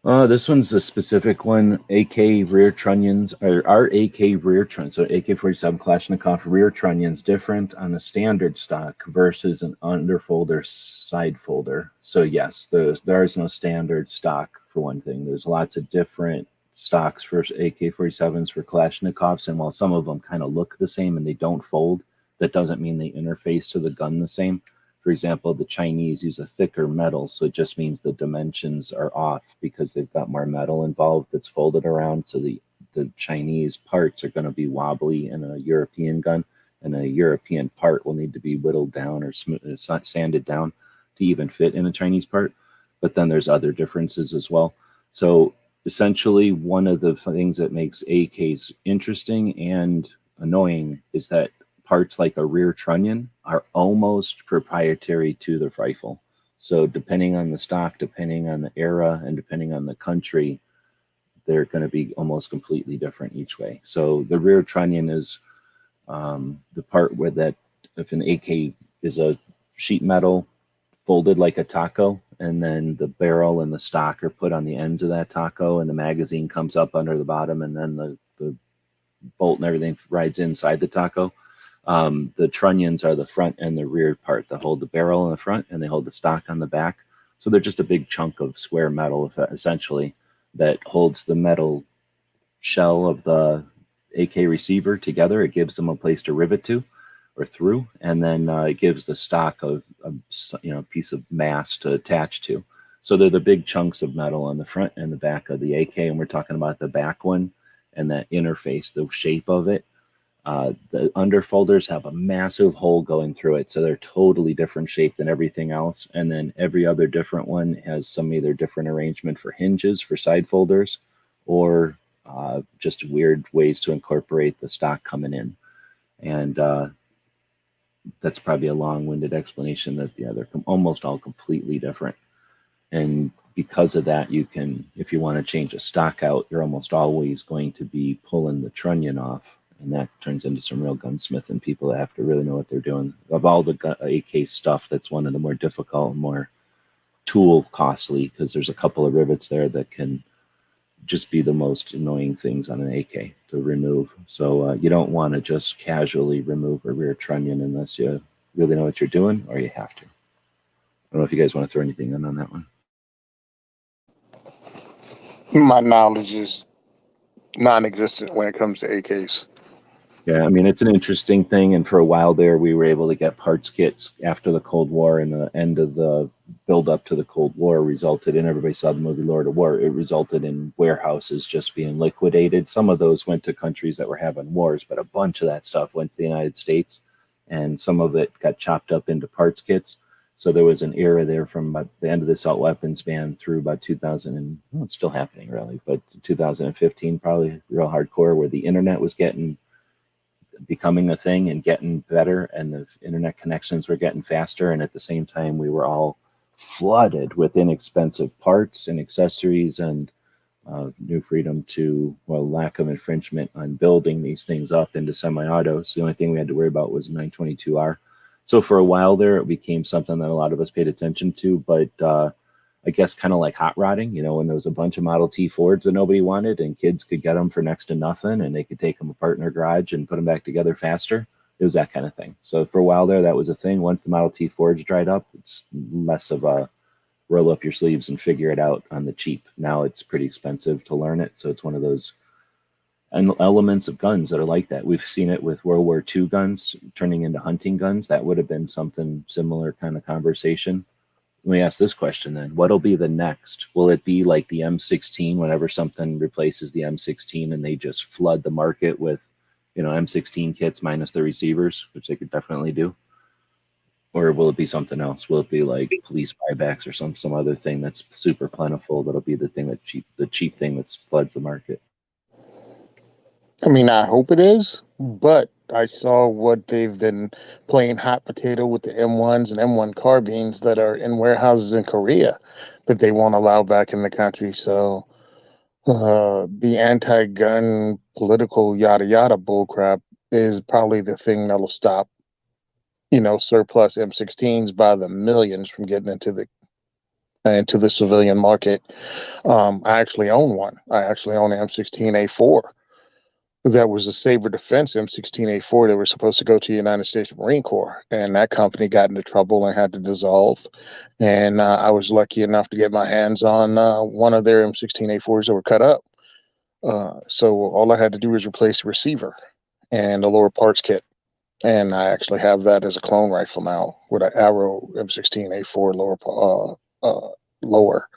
This one's a specific one. AK rear trunnions are AK rear trunnions. So AK-47 Kalashnikov rear trunnions different on a standard stock versus an underfolder side folder. So yes, there is no standard stock for one thing. There's lots of different stocks for AK-47s for Kalashnikovs, and while some of them kind of look the same and they don't fold, that doesn't mean they interface to the gun the same. For example, the Chinese use a thicker metal, so it just means the dimensions are off because they've got more metal involved that's folded around. So the Chinese parts are going to be wobbly in a European gun, and a European part will need to be whittled down or sanded down to even fit in a Chinese part. But then there's other differences as well. So essentially, one of the things that makes AKs interesting and annoying is that parts like a rear trunnion are almost proprietary to the rifle. So depending on the stock, depending on the era, and depending on the country, they're going to be almost completely different each way. So the rear trunnion is the part where that, if an AK is a sheet metal folded like a taco, and then the barrel and the stock are put on the ends of that taco, and the magazine comes up under the bottom, and then the bolt and everything rides inside the taco. The trunnions are the front and the rear part that hold the barrel in the front, and they hold the stock on the back. So they're just a big chunk of square metal, essentially, that holds the metal shell of the AK receiver together. It gives them a place to rivet to or through, and then it gives the stock a piece of mass to attach to. So they're the big chunks of metal on the front and the back of the AK, and we're talking about the back one and that interface, the shape of it. The underfolders have a massive hole going through it, so they're totally different shape than everything else. And then every other different one has some either different arrangement for hinges for side folders, or just weird ways to incorporate the stock coming in. And that's probably a long-winded explanation that, yeah, they're almost all completely different. And because of that, you can, if you want to change a stock out, you're almost always going to be pulling the trunnion off. And that turns into some real gunsmith and people that have to really know what they're doing. Of all the AK stuff, that's one of the more difficult and more tool costly, because there's a couple of rivets there that can just be the most annoying things on an AK to remove. So you don't want to just casually remove a rear trunnion unless you really know what you're doing, or you have to. I don't know if you guys want to throw anything in on that one. My knowledge is non-existent when it comes to AKs. Yeah, I mean, it's an interesting thing. And for a while there, we were able to get parts kits after the Cold War, and the end of the build up to the Cold War resulted in, everybody saw the movie Lord of War, it resulted in warehouses just being liquidated. Some of those went to countries that were having wars, but a bunch of that stuff went to the United States, and some of it got chopped up into parts kits. So there was an era there from about the end of the assault weapons ban through about 2000, and well, it's still happening really, but 2015 probably real hardcore, where the internet was becoming a thing and getting better, and the internet connections were getting faster, and at the same time we were all flooded with inexpensive parts and accessories and new freedom to, well, lack of infringement on building these things up into semi-autos. The only thing we had to worry about was 922R. So for a while there, it became something that a lot of us paid attention to, but I guess kind of like hot rodding, you know, when there was a bunch of Model T Fords that nobody wanted and kids could get them for next to nothing and they could take them apart in their garage and put them back together faster. It was that kind of thing. So for a while there, that was a thing. Once the Model T Fords dried up, it's less of a roll up your sleeves and figure it out on the cheap. Now it's pretty expensive to learn it. So it's one of those elements of guns that are like that. We've seen it with World War II guns turning into hunting guns. That would have been something similar kind of conversation. Let me ask this question then. What'll be the next? Will it be like the M16 whenever something replaces the M16 and they just flood the market with, you know, M16 kits minus the receivers, which they could definitely do? Or will it be something else? Will it be like police buybacks or some other thing that's super plentiful that'll be the thing that the cheap thing that floods the market? I mean, I hope it is, but I saw what they've been playing hot potato with the M1s and M1 carbines that are in warehouses in Korea that they won't allow back in the country. So the anti-gun political yada yada bullcrap is probably the thing that'll stop, you know, surplus M16s by the millions from getting into the civilian market. I actually own one. I actually own an M16A4. That was a Saber Defense M16A4 that was supposed to go to the United States Marine Corps, and that company got into trouble and had to dissolve. And I was lucky enough to get my hands on one of their M16A4s that were cut up. So all I had to do was replace the receiver and the lower parts kit. And I actually have that as a clone rifle now with an Arrow M16A4 lower.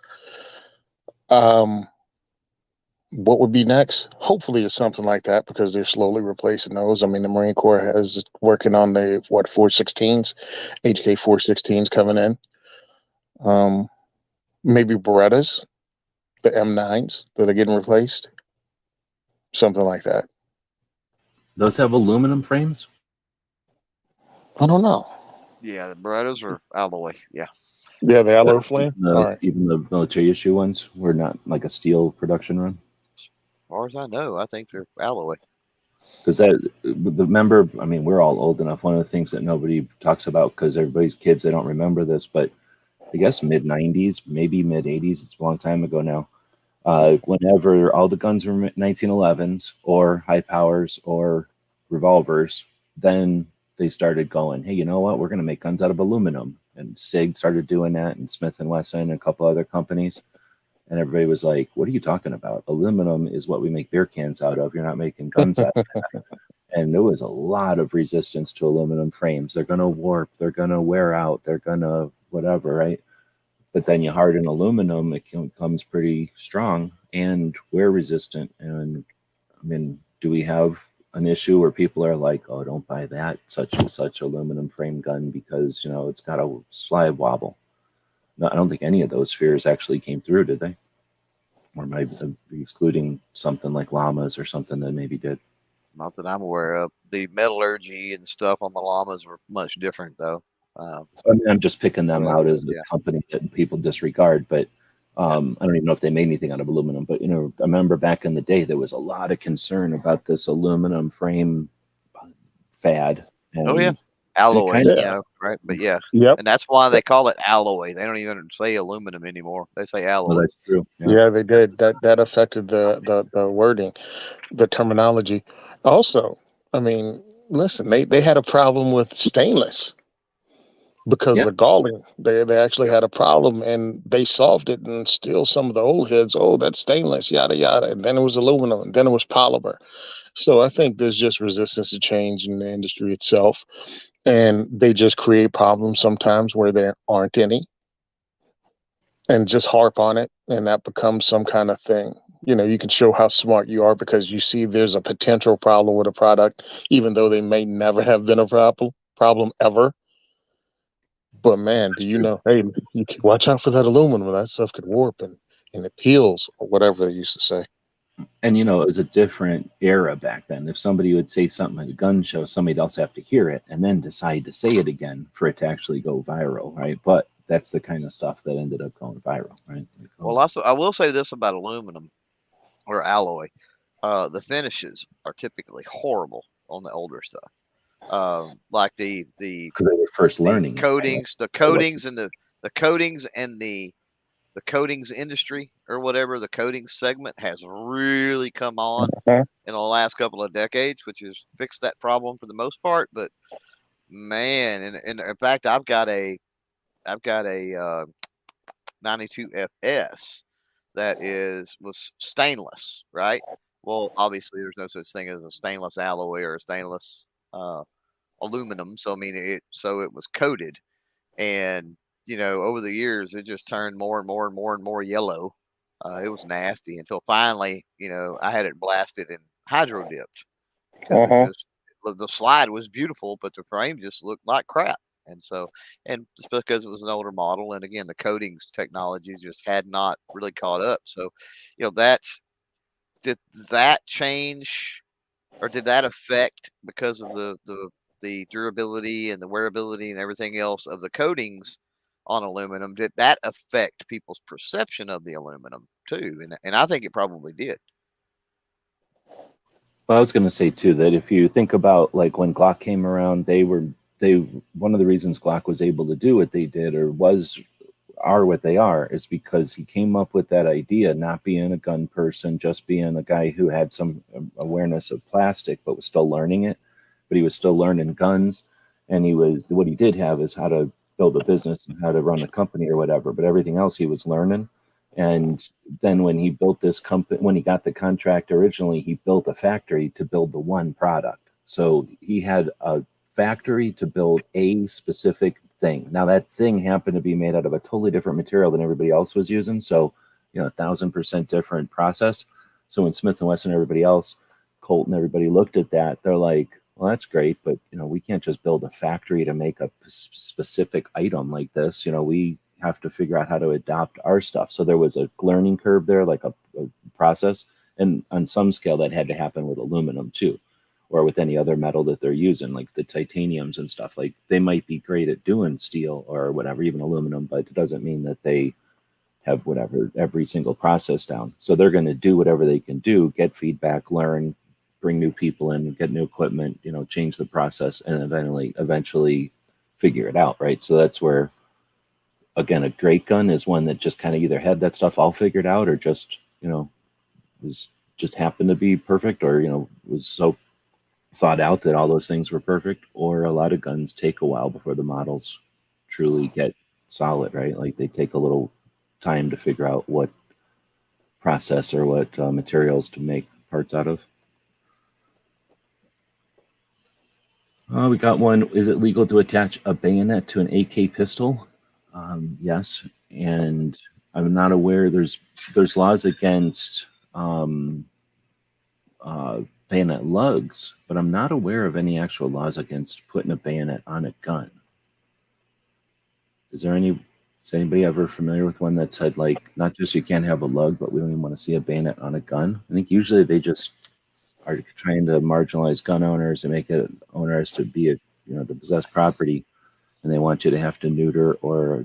What would be next? Hopefully it's something like that, because they're slowly replacing those. I mean, the Marine Corps is working on the 416s, HK 416s coming in. Maybe Berettas, the M9s that are getting replaced. Something like that. Those have aluminum frames? I don't know. Yeah, the Berettas are alloy. Yeah. Yeah, the alloy flame. All right. Even the military issue ones were not like a steel production run? As far as I know, I think they're alloy. Because remember, I mean, we're all old enough. One of the things that nobody talks about, because everybody's kids, they don't remember this, but I guess mid 90s, maybe mid 80s, it's a long time ago now. Whenever all the guns were 1911s or high powers or revolvers, then they started going, hey, you know what? We're going to make guns out of aluminum. And SIG started doing that, and Smith & Wesson and a couple other companies. And everybody was like, what are you talking about? Aluminum is what we make beer cans out of. You're not making guns out of that. And there was a lot of resistance to aluminum frames. They're going to warp. They're going to wear out. They're going to whatever, right? But then you harden aluminum, it comes pretty strong and wear resistant. And I mean, do we have an issue where people are like, oh, don't buy that such and such aluminum frame gun because, you know, it's got a slide wobble? No, I don't think any of those fears actually came through, did they? or maybe excluding something like llamas or something that maybe did. Not that I'm aware of. The metallurgy and stuff on the llamas were much different, though. I mean, I'm just picking them out as a Yeah. company that people disregard, but I don't even know if they made anything out of aluminum. But, you know, I remember back in the day, there was a lot of concern about this aluminum frame fad. And Oh, yeah. Alloy, kind of- you know, right? But yeah. Yep. And that's why they call it alloy. They don't even say aluminum anymore. They say well, alloy. that's true. Yeah, they did. That affected the wording, the terminology. Also, I mean, listen, they had a problem with stainless because Yeah. of galling. They actually had a problem, and they solved it. And still, some of the old heads, oh, that's stainless, yada yada. And then it was aluminum, and then it was polymer. So I think there's just resistance to change in the industry itself, and they just create problems sometimes where there aren't any, and just harp on it, and that becomes some kind of thing. You know, you can show how smart you are because you see there's a potential problem with a product, even though they may never have been a problem ever. But man, do you true. know, hey, you can watch out for that aluminum. That stuff could warp and it peels, or whatever they used to say. And, you know, it was a different era back then. If somebody would say something at a gun show, somebody else have to hear it and then decide to say it again for it to actually go viral, right? But that's the kind of stuff that ended up going viral, right? Well, also, I will say this about aluminum or alloy. The finishes are typically horrible on the older stuff. Like the because they were first learning. coatings, the coatings and the coatings and the coatings industry or whatever, the coatings segment has really come on Mhm. in the last couple of decades, which has fixed that problem for the most part. But man, and in fact, I've got a 92 FS that was stainless, right? Well, obviously, there's no such thing as a stainless alloy or a stainless uh, aluminum. So I mean, it was coated, and you know, over the years, it just turned more and more and more and more yellow. It was nasty until finally, you know, I had it blasted and hydro dipped because it Uh-huh. just the slide was beautiful, but the frame just looked like crap. And so, and it's because it was an older model, and again, the coatings technology just had not really caught up. So, you know, did that change, or did that affect because of the durability and the wearability and everything else of the coatings on aluminum? Did that affect people's perception of the aluminum too? And I think it probably did. Well, I was going to say too that if you think about like when Glock came around, they one of the reasons Glock was able to do what they did or are what they are is because he came up with that idea, not being a gun person, just being a guy who had some awareness of plastic, but was still learning it. But he was still learning guns, and what he did have is how to build a business and how to run a company or whatever. But everything else he was learning. And then when he built this company, when he got the contract originally, he built a factory to build the one product. So he had a factory to build a specific thing. Now that thing happened to be made out of a totally different material than everybody else was using. So, you know, 1,000% different process. So when Smith and Wesson and everybody else, Colt and everybody looked at that, they're like, well, that's great, but you know, we can't just build a factory to make a specific item like this. You know, we have to figure out how to adopt our stuff. So there was a learning curve there, like a process. And on some scale, that had to happen with aluminum too, or with any other metal that they're using, like the titaniums and stuff. Like they might be great at doing steel or whatever, even aluminum, but it doesn't mean that they have whatever every single process down. So they're going to do whatever they can do, get feedback, learn, bring new people in, get new equipment, you know, change the process, and eventually figure it out, right? So that's where, again, a great gun is one that just kind of either had that stuff all figured out or just, you know, was just happened to be perfect, or, you know, was so thought out that all those things were perfect. Or a lot of guns take a while before the models truly get solid, right? Like they take a little time to figure out what process or what materials to make parts out of. We got one. Is it legal to attach a bayonet to an AK pistol? Yes, and I'm not aware. There's laws against bayonet lugs, but I'm not aware of any actual laws against putting a bayonet on a gun. Is there any Is anybody ever familiar with one that said, like, not just you can't have a lug, but we don't even want to see a bayonet on a gun? I think usually they just are trying to marginalize gun owners and make it owners to be a, to possess property, and they want you to have to neuter or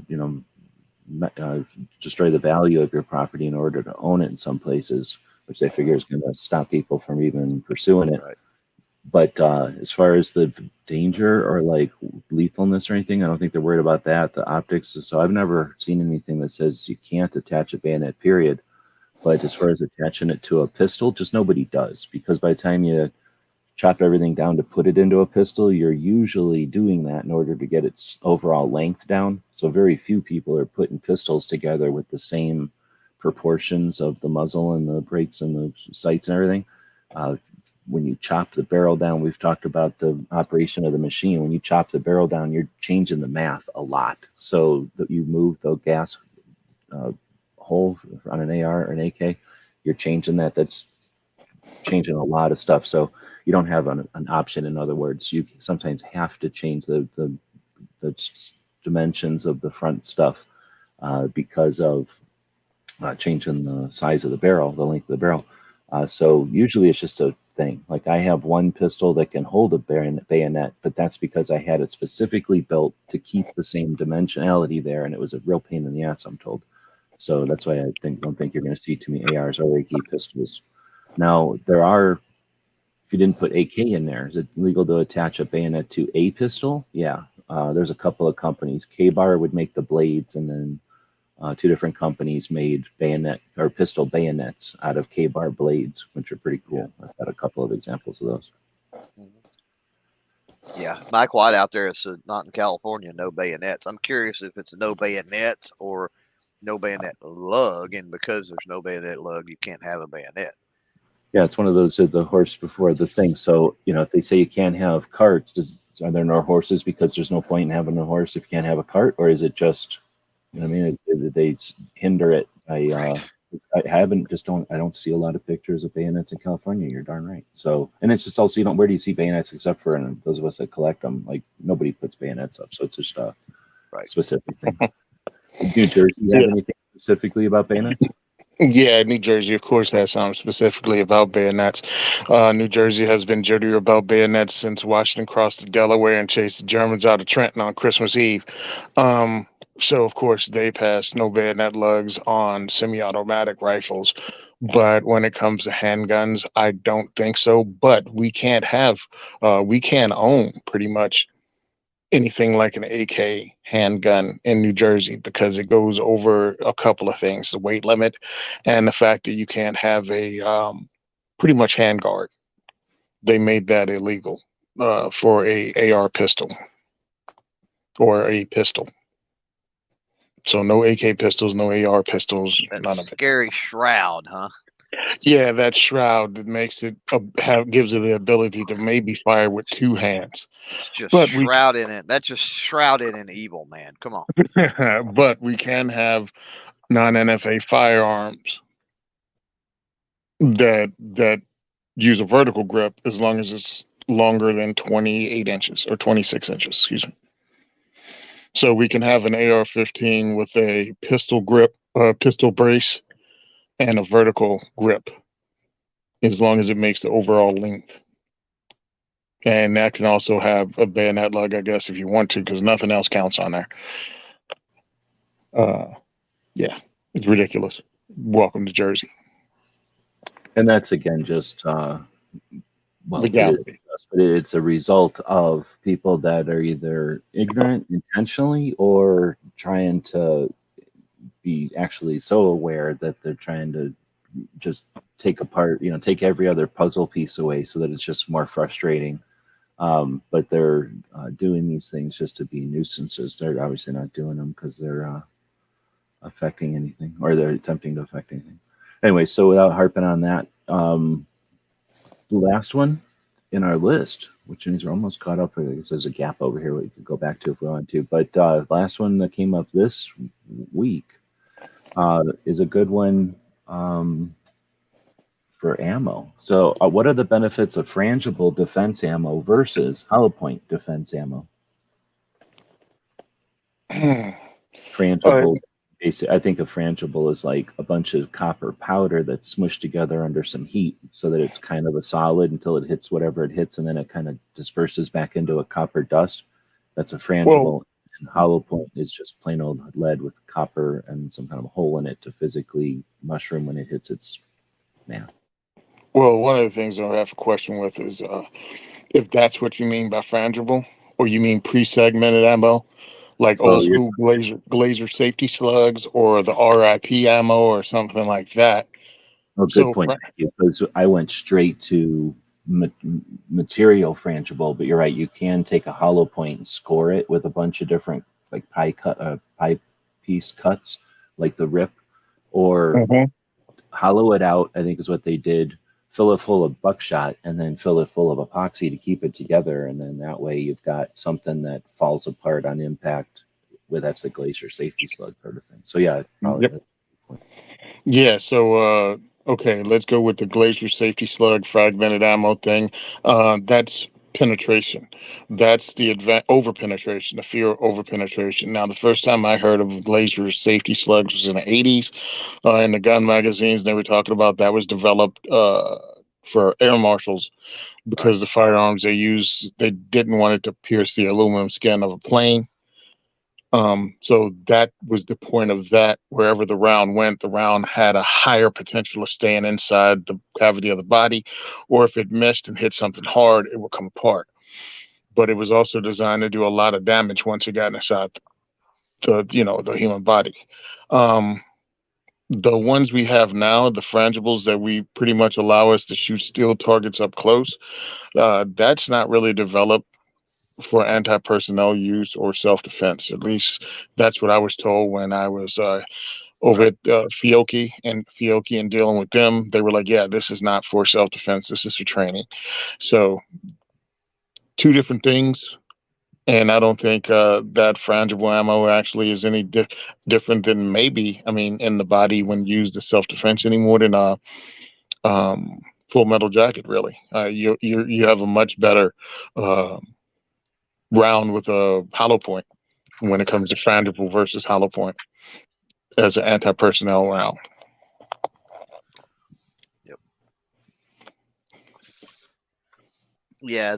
destroy the value of your property in order to own it in some places, which they figure is going to stop people from even pursuing it. Right. But as far as the danger or like lethalness or anything, I don't think they're worried about that. The optics. So I've never seen anything that says you can't attach a bayonet, period. But as far as attaching it to a pistol, just nobody does, because by the time you chop everything down to put it into a pistol, you're usually doing that in order to get its overall length down. So very few people are putting pistols together with the same proportions of the muzzle and the brakes and the sights and everything. When you chop the barrel down, we've talked about the operation of the machine. When you chop the barrel down, you're changing the math a lot. So that you move the gas hole on an AR or an AK, you're changing that. That's changing a lot of stuff. So you don't have an option. In other words, you sometimes have to change the dimensions of the front stuff because of changing the size of the barrel, the length of the barrel. So usually it's just a thing. Like I have one pistol that can hold a bayonet, but that's because I had it specifically built to keep the same dimensionality there, and it was a real pain in the ass, I'm told. So that's why I don't think you're going to see too many ARs or AK pistols. Now there are, if you didn't put AK in there, is it legal to attach a bayonet to a pistol? Yeah, there's a couple of companies. K-Bar would make the blades, and then two different companies made bayonet or pistol bayonets out of K-Bar blades, which are pretty cool. I've got a couple of examples of those. Yeah, Mike White out there said not in California, no bayonets. I'm curious if it's no bayonets or no bayonet lug, and because there's no bayonet lug, you can't have a bayonet. Yeah, it's one of those the horse before the thing. So if they say you can't have carts, are there no horses because there's no point in having a horse if you can't have a cart, or is it just I mean, they hinder it. I don't see a lot of pictures of bayonets in California. You're darn right. So, and it's just also where do you see bayonets except for those of us that collect them? Like nobody puts bayonets up, so it's just a specific thing. New Jersey, you have anything specifically about bayonets? Yeah, New Jersey, of course, has something specifically about bayonets. New Jersey has been jittery about bayonets since Washington crossed the Delaware and chased the Germans out of Trenton on Christmas Eve. So, of course, they passed no bayonet lugs on semi-automatic rifles. But when it comes to handguns, I don't think so. But we can't own pretty much anything like an AK handgun in New Jersey because it goes over a couple of things, the weight limit and the fact that you can't have a pretty much handguard. They made that illegal for a AR pistol or a pistol. So no AK pistols, no AR pistols, That none of it. scary shroud, huh? Yeah, that shroud that makes it gives it the ability to maybe fire with two hands. It's just But shrouded in. That's just shrouded in evil, man. Come on. but we can have non-NFA firearms that use a vertical grip as long as it's longer than 28 inches or 26 inches, excuse me. So we can have an AR-15 with a pistol grip, pistol brace, and a vertical grip as long as it makes the overall length. And that can also have a bayonet lug, I guess, if you want to, because nothing else counts on there. Yeah, it's ridiculous. Welcome to Jersey. And that's again just legality. But it's a result of people that are either ignorant intentionally or trying to be actually so aware that they're trying to just take apart, take every other puzzle piece away so that it's just more frustrating. But they're doing these things just to be nuisances. They're obviously not doing them because they're affecting anything or they're attempting to affect anything. Anyway, so without harping on that, the last one in our list, which means we're almost caught up. I guess there's a gap over here we could go back to if we want to. But last one that came up this week is a good one for ammo. So what are the benefits of frangible defense ammo versus hollow point defense ammo? Frangible, I think a frangible is like a bunch of copper powder that's smushed together under some heat so that it's kind of a solid until it hits whatever it hits, and then it kind of disperses back into a copper dust. That's a frangible. And hollow point is just plain old lead with copper and some kind of hole in it to physically mushroom when it hits its man. Well, one of the things I have a question with is if that's what you mean by frangible, or you mean pre-segmented ammo, like Well, old school glazer safety slugs, or the RIP ammo, or something like that. good So, point. Because I went straight to material frangible, but you're right. You can take a hollow point and score it with a bunch of different like pie piece cuts, like the rip, or hollow it out. I think is what they did. Fill it full of buckshot and then fill it full of epoxy to keep it together, and then that way you've got something that falls apart on impact. That's the glacier safety slug sort of thing. So yeah, probably. Yeah, so okay, let's go with the glacier safety slug fragmented ammo thing. That's penetration. That's the over penetration, the fear of over penetration. Now, the first time I heard of glacier safety slugs was in the 80s. In the gun magazines they were talking about that was developed for air marshals because the firearms they used, they didn't want it to pierce the aluminum skin of a plane. So that was the point of that. Wherever the round went, the round had a higher potential of staying inside the cavity of the body, or if it missed and hit something hard, it would come apart. But it was also designed to do a lot of damage once it got inside the human body. Um, the ones we have now, the frangibles that we pretty much allow us to shoot steel targets up close, that's not really developed for anti-personnel use or self-defense. At least that's what I was told when I was over at Fiocchi and dealing with them. They were like, yeah, this is not for self-defense. This is for training. So two different things. And I don't think that frangible ammo actually is any different than maybe, I mean, in the body when used as self-defense any more than Full Metal Jacket, really. You have a much better round with a hollow point when it comes to frangible versus hollow point as an anti-personnel round. Yep. Yeah,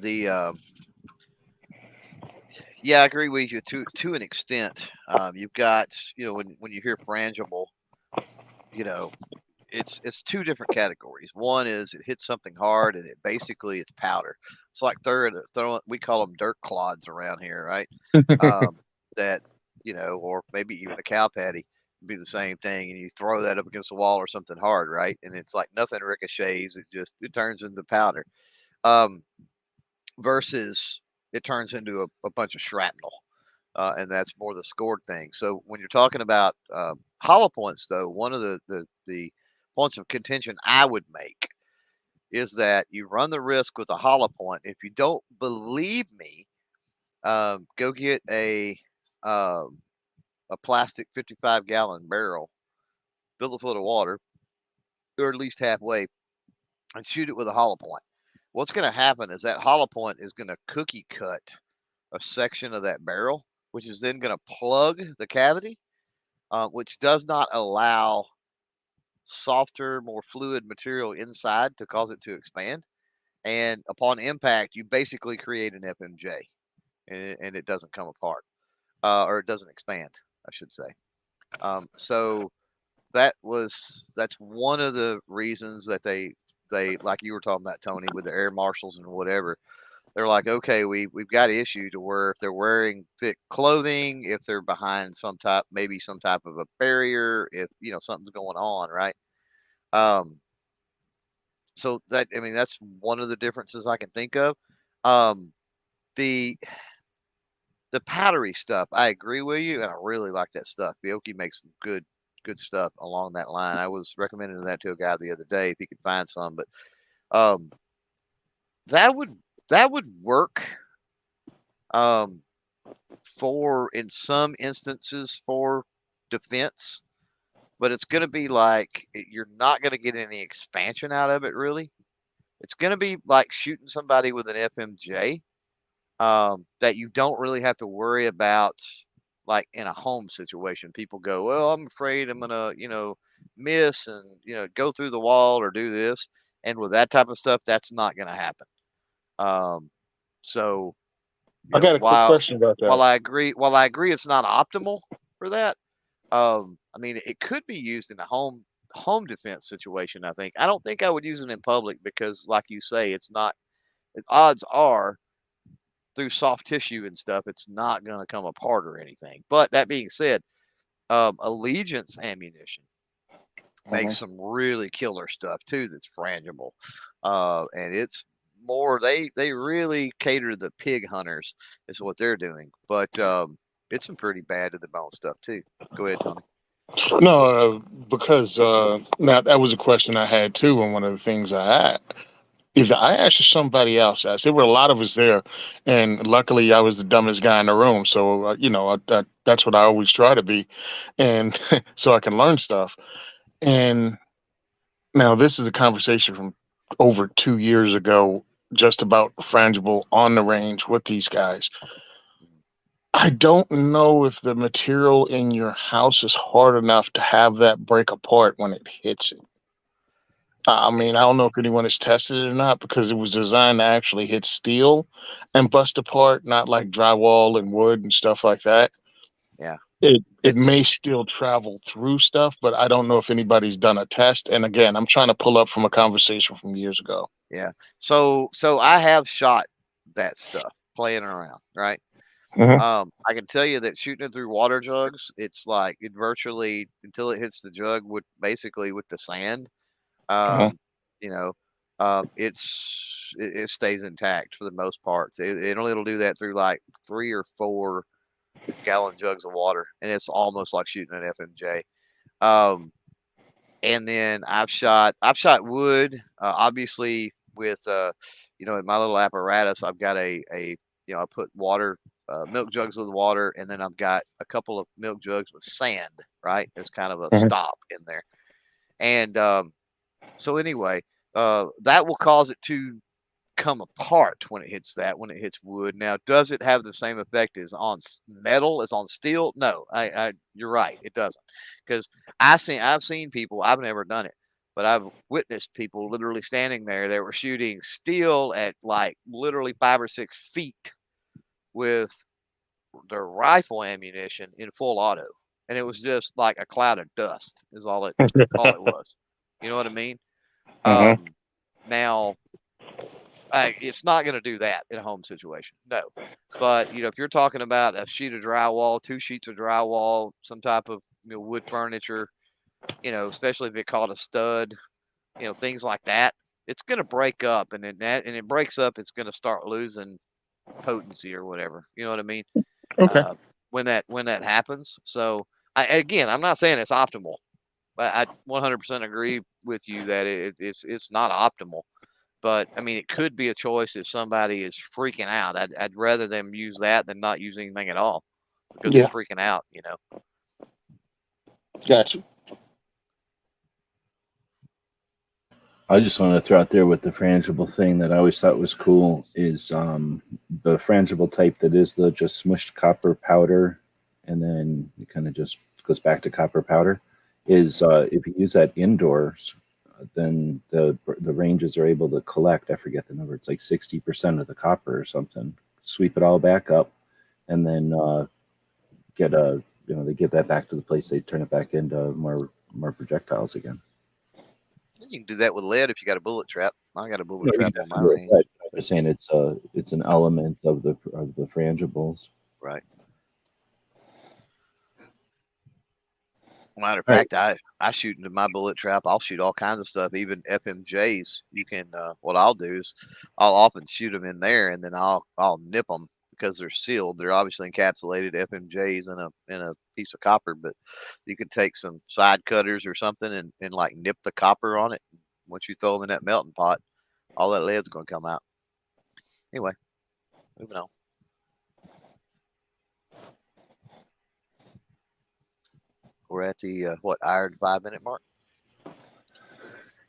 I agree with you to an extent. You've got, when you hear frangible, it's two different categories. One is it hits something hard and it basically it's powder. It's like throwing we call them dirt clods around here, right? That or maybe even a cow patty would be the same thing, and you throw that up against the wall or something hard, right? And it's like nothing ricochets; it turns into powder. Versus it turns into a bunch of shrapnel. And that's more the scored thing. So when you're talking about hollow points, though, one of the points of contention I would make is that you run the risk with a hollow point. If you don't believe me, go get a plastic 55-gallon barrel, fill it full of water, or at least halfway, and shoot it with a hollow point. What's going to happen is that hollow point is going to cookie cut a section of that barrel, which is then going to plug the cavity, which does not allow softer, more fluid material inside to cause it to expand. And upon impact, you basically create an FMJ, and it doesn't come apart, or it doesn't expand, I should say. So that's one of the reasons that they like you were talking about, Tony, with the air marshals and whatever. They're like, okay, we've got issue to where if they're wearing thick clothing, if they're behind maybe some type of a barrier, if something's going on, right? So that's one of the differences I can think of. The powdery stuff, I agree with you, and I really like that stuff. Fiocchi makes some good stuff along that line. I was recommending that to a guy the other day if he could find some, but that would work for in some instances for defense, but it's going to be like you're not going to get any expansion out of it, really. It's going to be like shooting somebody with an FMJ that you don't really have to worry about like in a home situation, people go, well, I'm afraid I'm gonna, miss and go through the wall or do this. And with that type of stuff, that's not gonna happen. So I got a quick while question about that. while I agree it's not optimal for that, I mean it could be used in a home defense situation. I don't think I would use it in public because, like you say, it's not. Odds are through soft tissue and stuff, it's not going to come apart or anything. But that being said, Allegiance ammunition makes some really killer stuff too. That's frangible, and it's more. They really cater to the pig hunters, is what they're doing. But it's some pretty bad to the bone stuff too. Go ahead, Tony. No, because now that was a question I had too, and one of the things I had. Either I asked or somebody else asked. There were a lot of us there, and luckily I was the dumbest guy in the room. So that's what I always try to be, and so I can learn stuff. And now this is a conversation from over 2 years ago, just about frangible on the range with these guys. I don't know if the material in your house is hard enough to have that break apart when it hits it. I mean, I don't know if anyone has tested it or not because it was designed to actually hit steel and bust apart, not like drywall and wood and stuff like that. Yeah, It may it's still travel through stuff, but I don't know if anybody's done a test. And again, I'm trying to pull up from a conversation from years ago. yeah. So I have shot that stuff playing around, right? Mhm. I can tell you that shooting it through water jugs, it's like it virtually until it hits the jug with basically with the sand. Mhm. Um, you know, it stays intact for the most part. It'll do that through like 3 or 4 gallon jugs of water, and it's almost like shooting an FMJ. Um, and then I've shot wood, obviously with in my little apparatus I've got a I put water, milk jugs with water, and then I've got a couple of milk jugs with sand, right? It's kind of a Mhm. stop in there. And so anyway, that will cause it to come apart when it hits wood. Now, does it have the same effect as on metal as on steel? No, you're right, it doesn't. Because I've seen people. I've never done it, but I've witnessed people literally standing there. They were shooting steel at like literally 5 or 6 feet with their rifle ammunition in full auto, and it was just like a cloud of dust. Is all it was. You know what I mean? Mhm. Now it's not going to do that in a home situation. No. But, if you're talking about a sheet of drywall, 2 sheets of drywall, some type of wood furniture, especially if it caught a stud, things like that, it's going to break up, and it breaks up, it's going to start losing potency or whatever. You know what I mean? Okay. Uh, when that happens. So I'm not saying it's optimal, but I 100% agree with you that it's not optimal. But I mean, it could be a choice if somebody is freaking out. I'd rather them use that than not use anything at all because they're Yeah. freaking out. Gotcha. I just want to throw out there with the frangible thing that I always thought was cool is the frangible type that is the just smushed copper powder, and then it kind of just goes back to copper powder. Is if you use that indoors, then the ranges are able to collect. I forget the number. It's like 60% of the copper or something. Sweep it all back up, and then get a they give that back to the place. They turn it back into more projectiles again. You can do that with lead if you got a bullet trap. I got a bullet No, you trap have on to my do it, range. but I'm just saying it's an element of the frangibles. Right. Matter of All right. fact, I shoot into my bullet trap. I'll shoot all kinds of stuff, even FMJs. You can. What I'll do is I'll often shoot them in there, and then I'll nip them because they're sealed. They're obviously encapsulated FMJs in a piece of copper, but you can take some side cutters or something and like nip the copper on it. Once you throw them in that melting pot, all that lead's going to come out. Anyway, moving on. We're at the hour and 5 minute mark.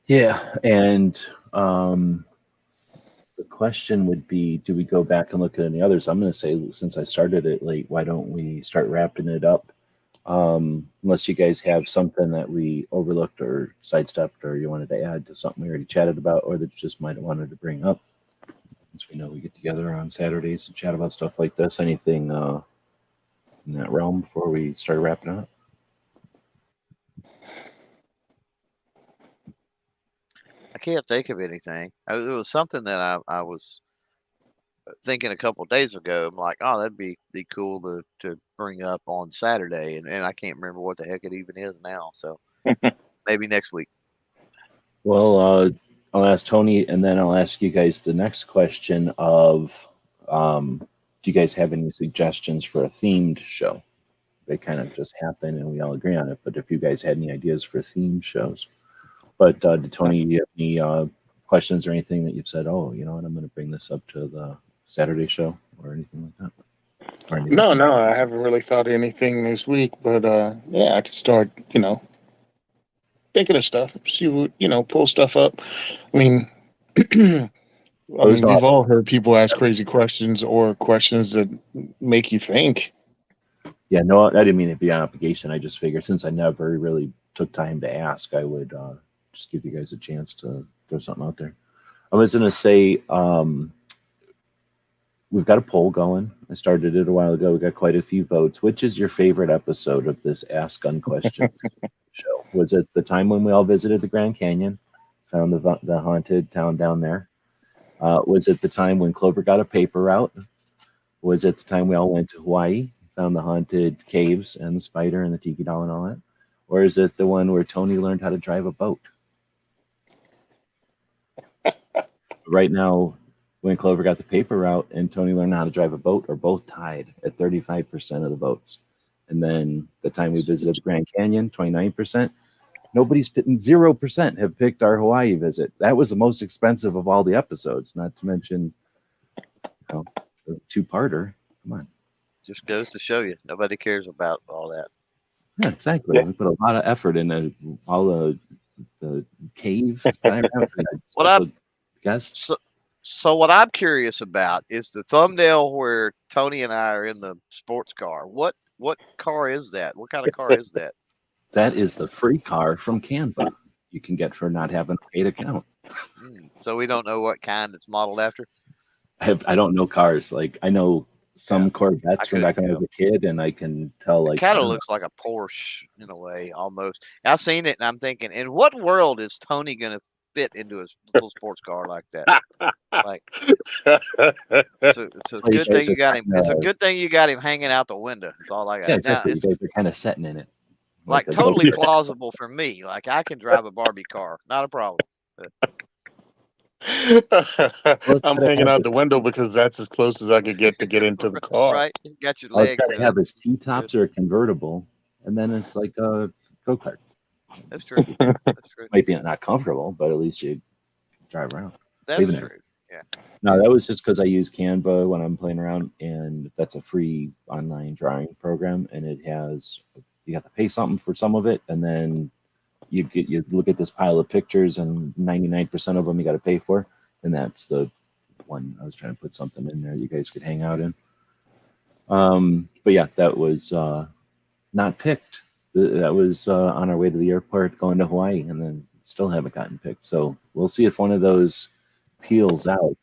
Yeah, and the question would be, do we go back and look at any others? I'm going to say, since I started it late, why don't we start wrapping it up? Unless you guys have something that we overlooked or sidestepped, or you wanted to add to something we already chatted about, or that you just might have wanted to bring up. Since we know we get together on Saturdays and chat about stuff like this, anything in that realm before we start wrapping up? I can't think of anything. It was something that I was thinking a couple of days ago. I'm like, oh, that'd be cool to bring up on Saturday, and I can't remember what the heck it even is now. So maybe next week. Well, I'll ask Tony, and then I'll ask you guys the next question of, do you guys have any suggestions for a themed show? They kind of just happen and we all agree on it, but if you guys had any ideas for themed shows. But did Tony, do you have any questions or anything that you've said, oh, you know what, I'm going to bring this up to the Saturday show or anything like that? Or anything? No, I haven't really thought of anything this week, but yeah, I could start, thinking of stuff, see what, pull stuff up. I mean, we've all heard people ask crazy questions or questions that make you think. Yeah, no, I didn't mean to be on obligation. I just figured since I never really took time to ask, I would just give you guys a chance to throw something out there. I was going to say, we've got a poll going. I started it a while ago. We got quite a few votes. Which is your favorite episode of this Ask Gun Questions show? Was it the time when we all visited the Grand Canyon, found the haunted town down there? Was it the time when Clover got a paper route? Was it the time we all went to Hawaii, found the haunted caves and the spider and the tiki doll and all that? Or is it the one where Tony learned how to drive a boat? Right now, when Clover got the paper route and Tony learned how to drive a boat, are both tied at 35% of the votes. And then the time we visited the Grand Canyon, 29%. Nobody's picked, 0% have picked our Hawaii visit. That was the most expensive of all the episodes, not to mention the two-parter. Come on. Just goes to show you, nobody cares about all that. Yeah, exactly. Yeah. We put a lot of effort into all the cave. So what I'm curious about is the thumbnail where Tony and I are in the sports car. What car is that? What kind of car is that? That is the free car from Canva you can get for not having a paid account. So we don't know what kind it's modeled after? I don't know cars. Like, I know some Corvettes from back when I was a kid, and I can tell, like, it kind of looks like a Porsche in a way, almost. I've seen it, and I'm thinking, in what world is Tony going to fit into his little sports car like that? Like, it's a good thing you got him. It's a good thing you got him hanging out the window. That's all I got. Yeah, exactly. You guys are kind of sitting in it. Like totally plausible for me. Like, I can drive a Barbie car, not a problem. I'm hanging out the window because that's as close as I could get to get into the car. Right, you got your legs. It's got to have his T-tops or a convertible, and then it's like a go-kart. That's true. That's true. Might be not comfortable, but at least you drive around. That's true. Yeah. No, that was just because I use Canva when I'm playing around, and that's a free online drawing program, and it has, you have to pay something for some of it, and then you look at this pile of pictures, and 99% of them you got to pay for, and that's the one I was trying to put something in there you guys could hang out in. But yeah, that was not picked. That was on our way to the airport going to Hawaii, and then still haven't gotten picked. So we'll see if one of those peels out.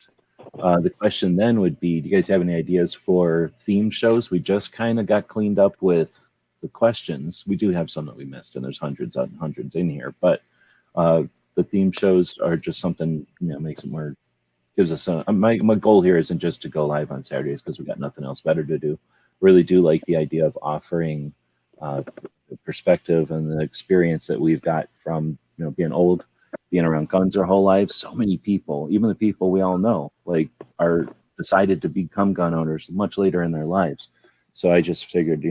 The question then would be, do you guys have any ideas for theme shows? We just kind of got cleaned up with the questions. We do have some that we missed, and there's hundreds and hundreds in here, but the theme shows are just something, makes it more, gives us my goal here isn't just to go live on Saturdays because we got nothing else better to do. Really do like the idea of offering the perspective and the experience that we've got from being old, being around guns our whole lives. So many people, even the people we all know, like, are decided to become gun owners much later in their lives. So I just figured,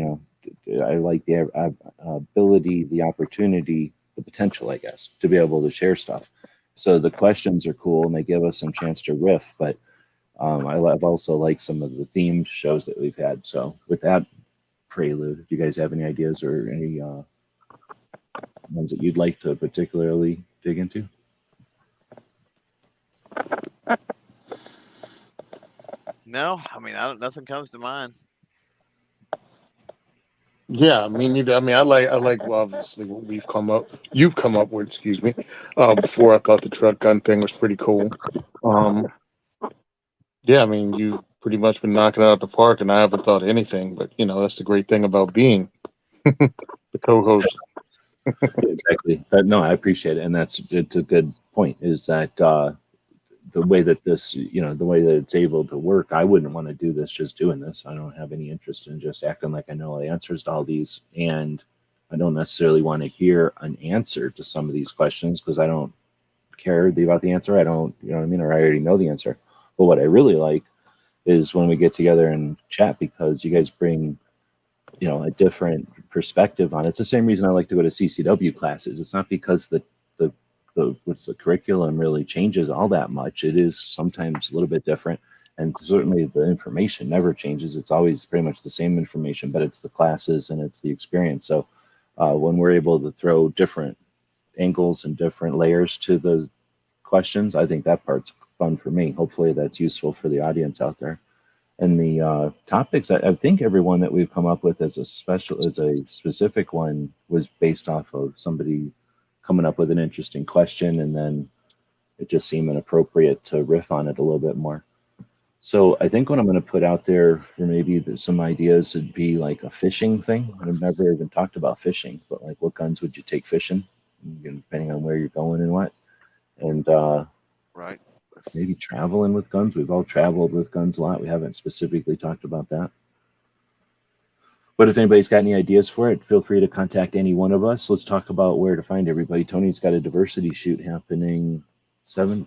I like the ability, the opportunity, the potential, I guess, to be able to share stuff. So the questions are cool and they give us some chance to riff, but I've also liked some of the themed shows that we've had. So with that prelude, do you guys have any ideas or any ones that you'd like to particularly dig into? No, I mean, nothing comes to mind. Yeah, me neither. I mean, I like well, obviously what you've come up with, excuse me. Before I thought the truck gun thing was pretty cool. Um, yeah, I mean, you pretty much been knocking it out the park, and I haven't thought of anything. But that's the great thing about being the co-host. Exactly. No, I appreciate it, and it's a good point. Is that the way that this, the way that it's able to work? I wouldn't want to do this just doing this. I don't have any interest in just acting like I know all the answers to all these, and I don't necessarily want to hear an answer to some of these questions because I don't care about the answer. I don't, you know what I mean, or I already know the answer. But what I really like is when we get together and chat because you guys bring a different perspective on it. It's the same reason I like to go to CCW classes. It's not because the curriculum really changes all that much. It is sometimes a little bit different, and certainly the information never changes. It's always pretty much the same information, but it's the classes and it's the experience. So when we're able to throw different angles and different layers to the questions, I think that part's fun for me. Hopefully that's useful for the audience out there. And the topics, I think everyone that we've come up with as a specific one was based off of somebody coming up with an interesting question, and then it just seemed inappropriate to riff on it a little bit more. So I think what I'm going to put out there for maybe some ideas would be like a fishing thing. I've never even talked about fishing, but like what guns would you take fishing, depending on where you're going and what. And Right. maybe traveling with guns. We've all traveled with guns a lot. We haven't specifically talked about that. But if anybody's got any ideas for it, feel free to contact any one of us. Let's talk about where to find everybody. Tony's got a diversity shoot happening 15th?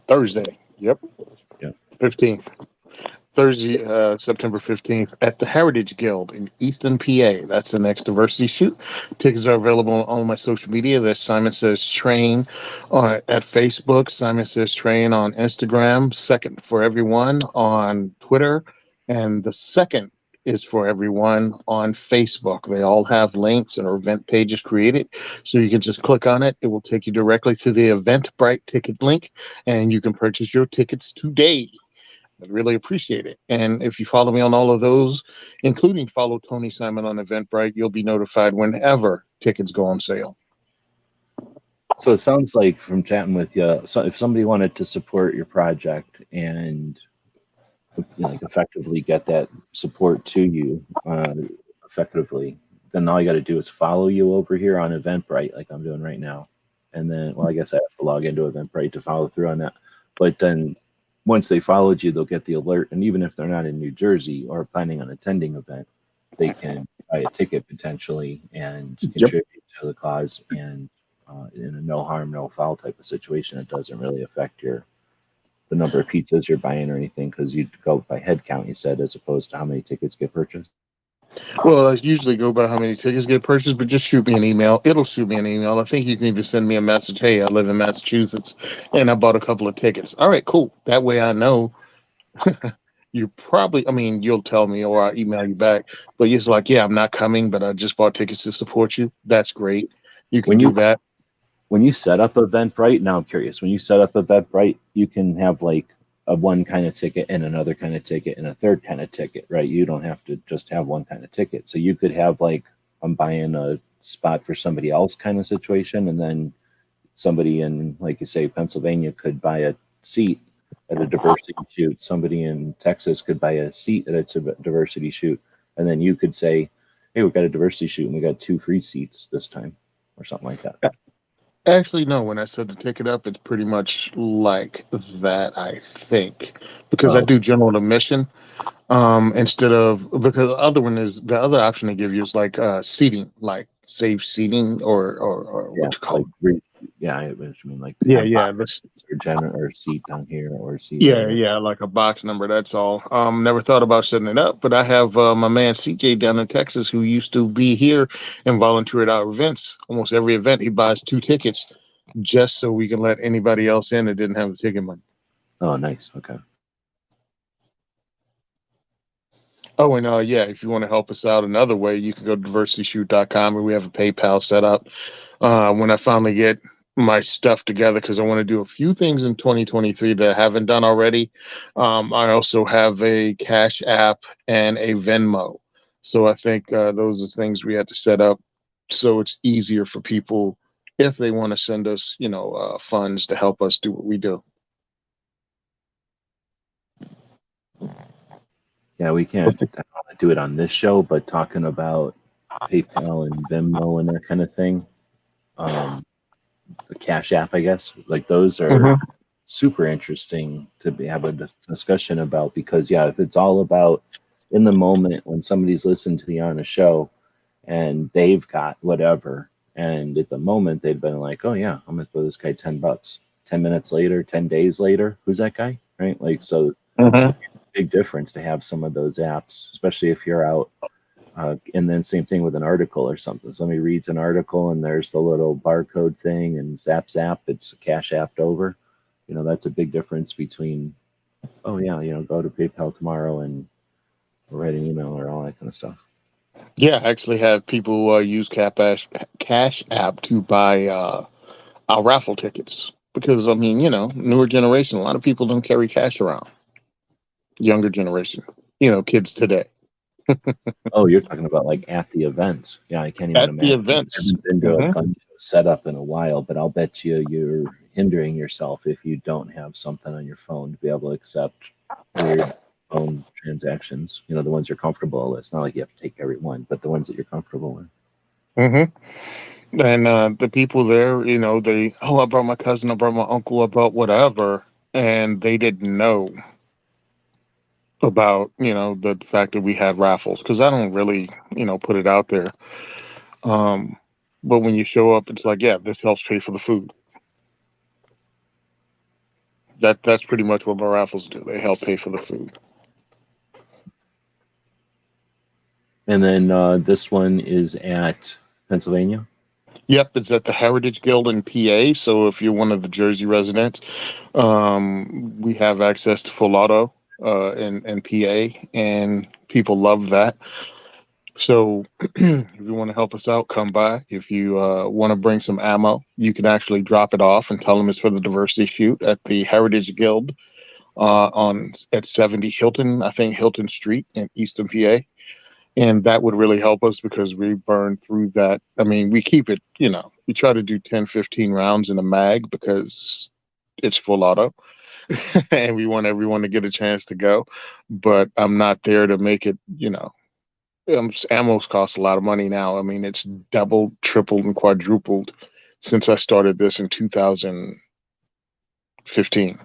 Thursday. Yep. Yeah. 15th. Thursday, September 15th at the Heritage Guild in Easton, PA. That's the next diversity shoot. Tickets are available on all my social media. There's Simon Says Train at Facebook, Simon Says Train on Instagram, Second for Everyone on Twitter, and the second is for everyone on Facebook. They all have links and event pages created. So you can just click on it. It will take you directly to the Eventbrite ticket link, and you can purchase your tickets today. I'd really appreciate it. And if you follow me on all of those, including follow Tony Simon on Eventbrite, you'll be notified whenever tickets go on sale. So it sounds like from chatting with you, so if somebody wanted to support your project and like effectively get that support to you effectively, then all you got to do is follow you over here on Eventbrite, like I'm doing right now. And then, well, I guess I have to log into Eventbrite to follow through on that. But then once they followed you, they'll get the alert. And even if they're not in New Jersey or planning on attending an event, they can buy a ticket potentially and contribute to the cause. And in a no harm, no foul type of situation, it doesn't really affect the number of pizzas you're buying or anything, because you go by head count, you said, as opposed to how many tickets get purchased. Well, I usually go by how many tickets get purchased, but just shoot me an email. It'll shoot me an email. I think you can even send me a message. Hey, I live in Massachusetts and I bought a couple of tickets. All right, cool. That way I know. You probably, I mean, you'll tell me or I'll email you back. But it's like, yeah, I'm not coming, but I just bought tickets to support you. That's great. You can do that. When you set up Eventbrite, now I'm curious, when you set up Eventbrite, you can have like a one kind of ticket and another kind of ticket and a third kind of ticket, right? You don't have to just have one kind of ticket. So you could have like, I'm buying a spot for somebody else kind of situation. And then somebody in, like you say, Pennsylvania could buy a seat at a diversity shoot. Somebody in Texas could buy a seat at a diversity shoot. And then you could say, hey, we've got a diversity shoot and we got 2 free seats this time or something like that. Actually, no. When I set the ticket up, it's pretty much like that, I think, because I do general admission instead of, because the other option they give you is like seating, like save seating or what you call it. Yeah, I mean, like or seat down here or seat. Yeah, like a box number. That's all. Never thought about setting it up, but I have my man CJ down in Texas who used to be here and volunteer at our events. Almost every event, he buys 2 tickets just so we can let anybody else in that didn't have the ticket money. Oh, nice. Okay. Oh, and if you want to help us out another way, you can go to diversityshoot.com and we have a PayPal set up. When I finally get my stuff together because I want to do a few things in 2023 that I haven't done already. I also have a Cash App and a Venmo. So I think those are things we have to set up so it's easier for people if they want to send us, funds to help us do what we do. Yeah, we can't I don't wanna do it on this show, but talking about PayPal and Venmo and that kind of thing, the Cash App, I guess, like those are super interesting to have a discussion about because, yeah, if it's all about in the moment when somebody's listening to you on a show and they've got whatever, and at the moment they've been like, oh, yeah, I'm going to throw this guy $10. 10 minutes later, 10 days later, who's that guy? Right? Like, so big difference to have some of those apps, especially if you're out. And then same thing with an article or something. Somebody reads an article and there's the little barcode thing and zap, it's Cash Apped over. That's a big difference between, oh yeah, go to PayPal tomorrow and write an email or all that kind of stuff. Yeah, I actually have people use Cash App to buy our raffle tickets because, I mean, newer generation, a lot of people don't carry cash around. Younger generation, kids today. Oh, you're talking about like at the events. Yeah, I can't even At the imagine. events. I haven't been to a gun show setup in a while, but I'll bet you're hindering yourself if you don't have something on your phone to be able to accept weird phone transactions. The ones you're comfortable with. It's not like you have to take every one, but the ones that you're comfortable with. And the people there, I brought my cousin, I brought my uncle, I brought whatever, and they didn't know about, the fact that we had raffles because I don't really, put it out there. But when you show up, it's like, yeah, this helps pay for the food. That's pretty much what my raffles do. They help pay for the food. And then this one is at Pennsylvania. Yep, it's at the Heritage Guild in PA. So if you're one of the Jersey residents, we have access to full auto in PA, and people love that. So if you want to help us out, come by. If you want to bring some ammo, you can actually drop it off and tell them it's for the diversity shoot at the Heritage Guild at 70 Hilton, I think Hilton Street in Easton, PA. And that would really help us because we burn through that. I mean, we keep it, we try to do 10, 15 rounds in a mag because it's full auto and we want everyone to get a chance to go. But I'm not there to make it, ammo's cost a lot of money now. I mean, it's doubled, tripled, and quadrupled since I started this in 2015.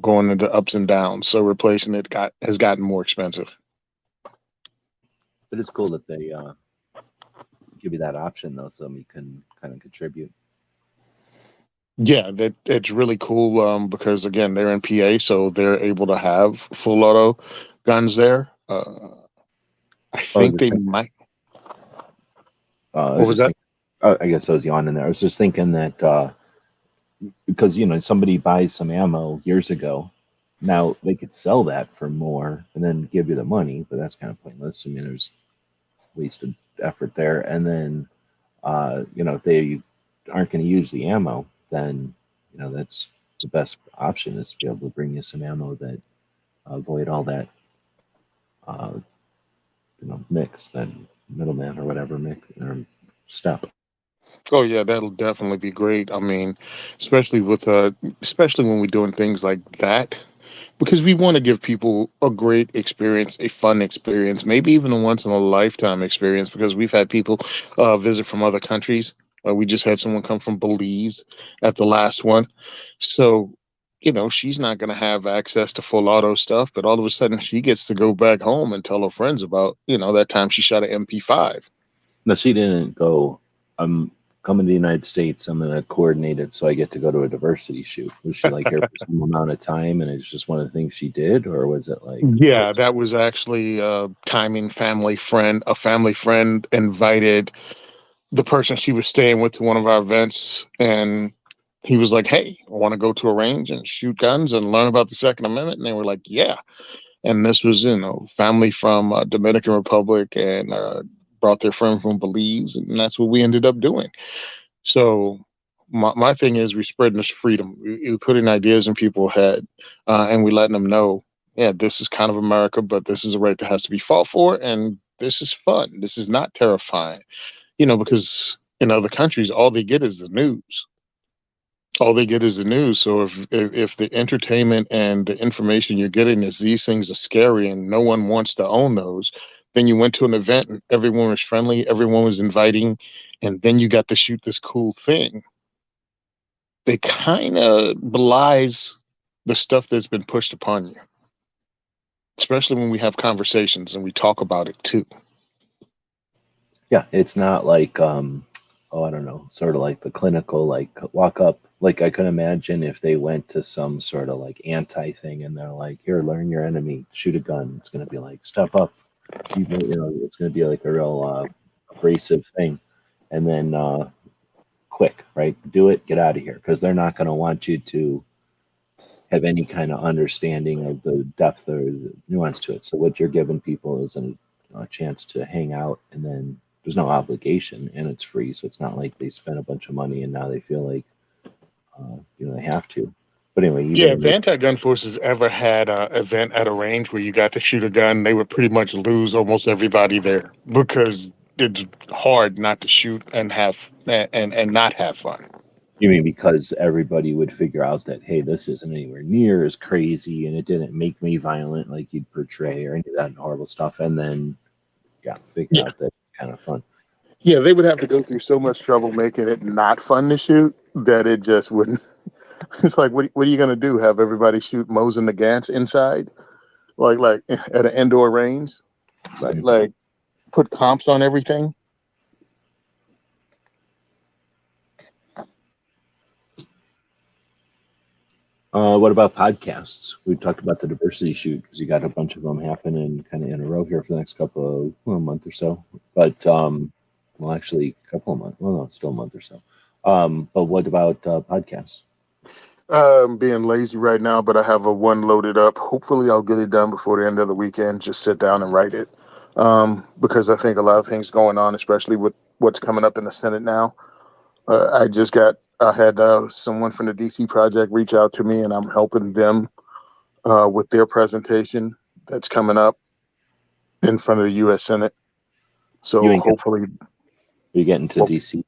Going into ups and downs. So replacing it has gotten more expensive. But it's cool that they give you that option though, so you can kind of contribute. Yeah, it's really cool because again they're in PA, so they're able to have full auto guns there. I think they might. What was that? I guess I was yawning there. I was just thinking that because somebody buys some ammo years ago, now they could sell that for more and then give you the money, but that's kind of pointless. I mean, there's wasted effort there. And then if they aren't going to use the ammo, then that's the best option is to be able to bring you some ammo that avoid all that mix, that middleman or whatever mix or step. Oh yeah, that'll definitely be great. I mean, especially especially when we're doing things like that, because we want to give people a great experience, a fun experience, maybe even a once in a lifetime experience. Because we've had people visit from other countries. We just had someone come from Belize at the last one, so she's not going to have access to full auto stuff, but all of a sudden she gets to go back home and tell her friends about that time she shot an MP5. No, she didn't go. I'm coming to the United States. I'm going to coordinate it so I get to go to a diversity shoot. Was she like here for some amount of time and it's just one of the things she did, or was it like? Yeah, that was actually timing. A family friend invited the person she was staying with to one of our events, and he was like, "Hey, I want to go to a range and shoot guns and learn about the Second Amendment." And they were like, "Yeah." And this was, family from Dominican Republic and brought their friend from Belize, and that's what we ended up doing. So my thing is we spreading this freedom. We putting ideas in people's head, and we letting them know, yeah, this is kind of America, but this is a right that has to be fought for, and this is fun. This is not terrifying, because in other countries, all they get is the news. All they get is the news. So if the entertainment and the information you're getting is these things are scary and no one wants to own those, then you went to an event and everyone was friendly, everyone was inviting, and then you got to shoot this cool thing. They kind of belies the stuff that's been pushed upon you, especially when we have conversations and we talk about it too. Yeah, it's not like I don't know, sort of like the clinical, like walk up. Like I could imagine if they went to some sort of like anti thing and they're like, here, learn your enemy, shoot a gun. It's gonna be like step up, it's gonna be like a real abrasive thing, and then quick, right? Do it, get out of here, because they're not gonna want you to have any kind of understanding of the depth or the nuance to it. So what you're giving people is a chance to hang out, and then there's no obligation, and it's free. So it's not like they spent a bunch of money and now they feel like they have to. But anyway, Yeah, if anti-gun forces ever had an event at a range where you got to shoot a gun, they would pretty much lose almost everybody there because it's hard not to shoot and have and not have fun. you mean because everybody would figure out that, hey, this isn't anywhere near as crazy and it didn't make me violent like you'd portray or any of that horrible stuff, and then figure out that it's kind of fun. Yeah, they would have to go through so much trouble making it not fun to shoot that it just wouldn't. It's like, what are you going to do? Have everybody shoot Mosin the Gantz inside, like at an indoor range, like put comps on everything? What about podcasts? We talked about the diversity shoot because you got a bunch of them happening kind of in a row here for the next couple of a month or so. But actually, a couple of months. Well, no, still a month or so. But what about podcasts? Being lazy right now, but I have one loaded up. Hopefully, I'll get it done before the end of the weekend. Just sit down and write it, because I think a lot of things going on, especially with what's coming up in the Senate now. I had someone from the DC project reach out to me, and I'm helping them with their presentation that's coming up in front of the U.S. Senate. So hopefully, you're getting to DC.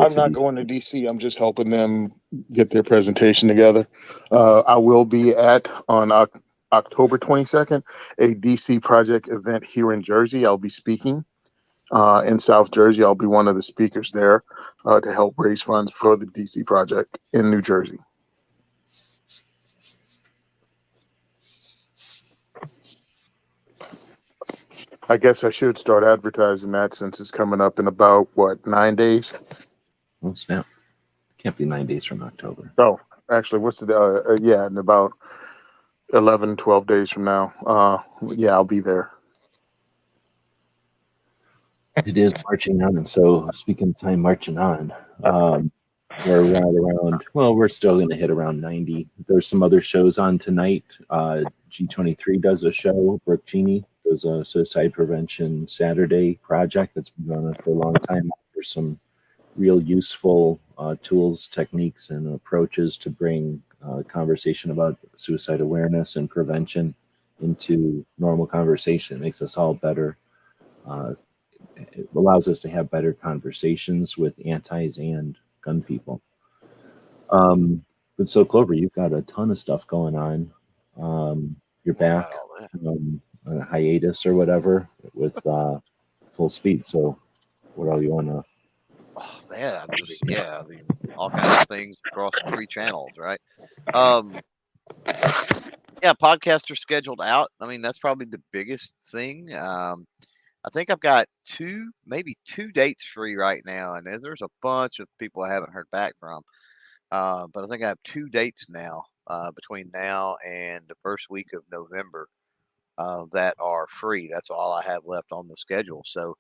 I'm not going to DC. I'm just helping them get their presentation together. I will be on October 22nd, a DC project event here in Jersey. I'll be speaking in South Jersey. I'll be one of the speakers there to help raise funds for the DC project in New Jersey. I guess I should start advertising that since it's coming up in about 9 days. Oh snap! Can't be 9 days from October. Oh, actually, what's the in about 11, 12 days from now. I'll be there. It is marching on, and so speaking of time marching on, we're right around. Well, we're still going to hit around 90. There's some other shows on tonight. G23 does a show. Brooke Cheney does a suicide prevention Saturday project that's been going on for a long time. There's some real useful tools, techniques, and approaches to bring conversation about suicide awareness and prevention into normal conversation. It makes us all better. It allows us to have better conversations with antis and gun people. But so, Clover, you've got a ton of stuff going on. You're back on a hiatus or whatever with full speed. So, what all you want to? Oh man, all kinds of things across 3 channels, right? Podcasts are scheduled out. I mean, that's probably the biggest thing. I think I've got maybe two dates free right now, and there's a bunch of people I haven't heard back from. But I think I have 2 dates now between now and the first week of November that are free. That's all I have left on the schedule. So,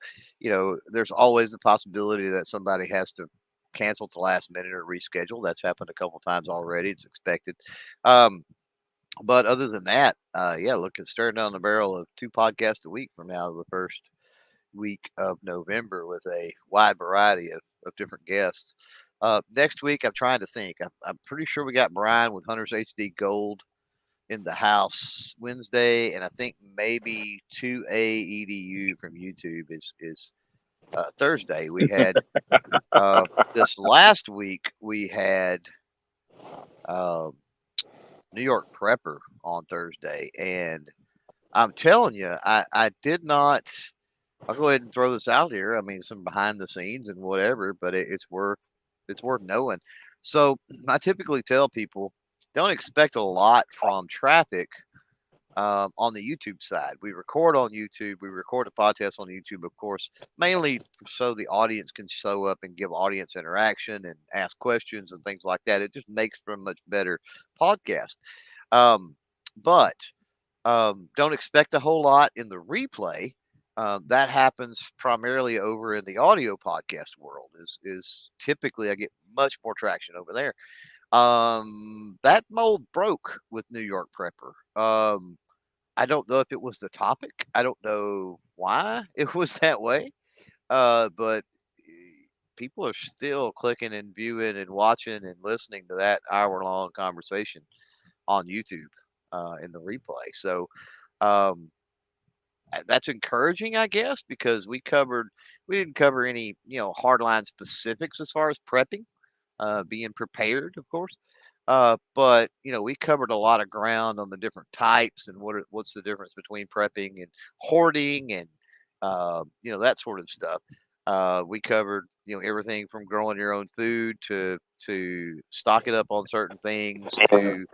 there's always the possibility that somebody has to cancel at the last minute or reschedule. That's happened a couple times already. It's expected. But other than that, look at staring down the barrel of 2 podcasts a week from now to the first week of November with a wide variety of different guests. Next week, I'm trying to think. I'm pretty sure we got Brian with Hunter's HD Gold in the house Wednesday, and I think maybe 2A EDU from YouTube is Thursday. We had this last week we had New York Prepper on Thursday, and I'm telling you, I did not. I'll go ahead and throw this out here. I mean, some behind the scenes and whatever, but it's worth knowing. So I typically tell people don't expect a lot from traffic on the YouTube side. We record on YouTube. We record a podcast on YouTube, of course, mainly so the audience can show up and give audience interaction and ask questions and things like that. It just makes for a much better podcast. But don't expect a whole lot in the replay. That happens primarily over in the audio podcast world. Is typically I get much more traction over there. That mold broke with New York Prepper. I don't know if it was the topic. I don't know why it was that way. But people are still clicking and viewing and watching and listening to that hour-long conversation on YouTube in the replay. So that's encouraging, I guess, because we didn't cover any hardline specifics as far as prepping, being prepared, of course. But we covered a lot of ground on the different types and what's the difference between prepping and hoarding and that sort of stuff. We covered everything from growing your own food to stocking up on certain things to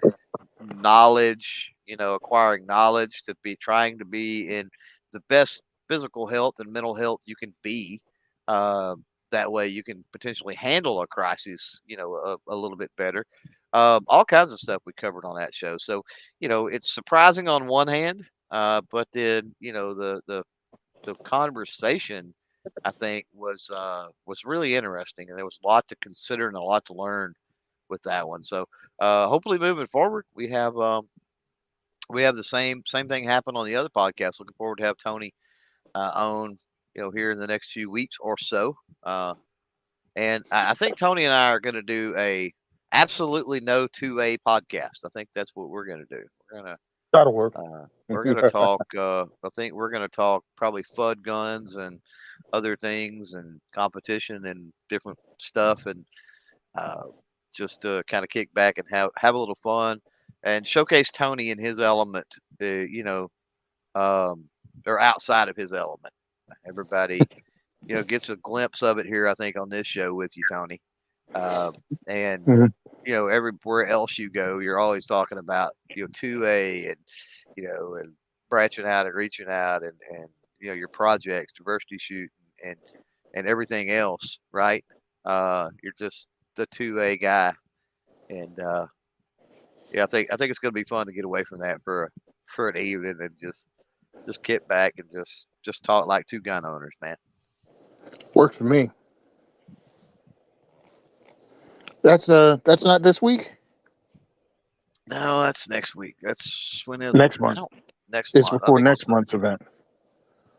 knowledge, acquiring knowledge, to be trying to be in the best physical health and mental health you can be. That way you can potentially handle a crisis, a little bit better. All kinds of stuff we covered on that show. So, it's surprising on one hand, but then, the conversation, I think, was really interesting, and there was a lot to consider and a lot to learn with that one. So, hopefully moving forward, we have the same thing happen on the other podcast. Looking forward to have Tony on, here in the next few weeks or so. And I think Tony and I are going to do a absolutely no 2A podcast. I think that's what we're going to do. That'll work. We're going to talk. I think we're going to talk probably FUD guns and other things and competition and different stuff, and just to kind of kick back and have a little fun and showcase Tony in his element. Or outside of his element. Everybody, gets a glimpse of it here, I think, on this show with you, Tony. And everywhere else you go, you're always talking about 2A and and branching out and reaching out and your projects, diversity shoot and everything else, right? You're just the 2A guy, and I think it's going to be fun to get away from that for an evening and just kick back and just talk like two gun owners, man. Works for me. That's not this week. No, that's next week. That's when is next it? month. Next It's month. before next month's event.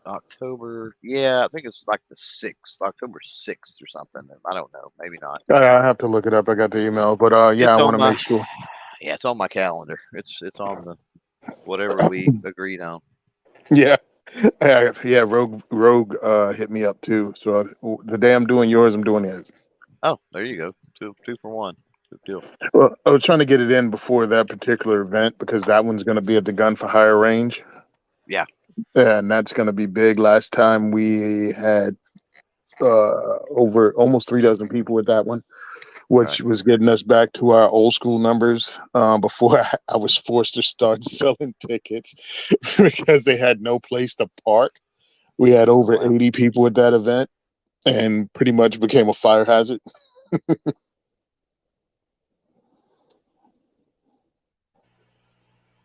October. Yeah, I think it's like the 6th, October 6th or something. I don't know. Maybe not. I have to look it up. I got the email, but I want to make sure. Yeah, it's on my calendar. It's on the whatever we agreed on. Yeah. Rogue hit me up too. So the day I'm doing yours, I'm doing his. Oh, there you go. Two for one. Good deal. Well, I was trying to get it in before that particular event because that one's going to be at the Gun for Hire range. Yeah. And that's going to be big. Last time we had over almost 36 people with that one, which was getting us back to our old school numbers before I was forced to start selling tickets because they had no place to park. We had over 80 people at that event and pretty much became a fire hazard.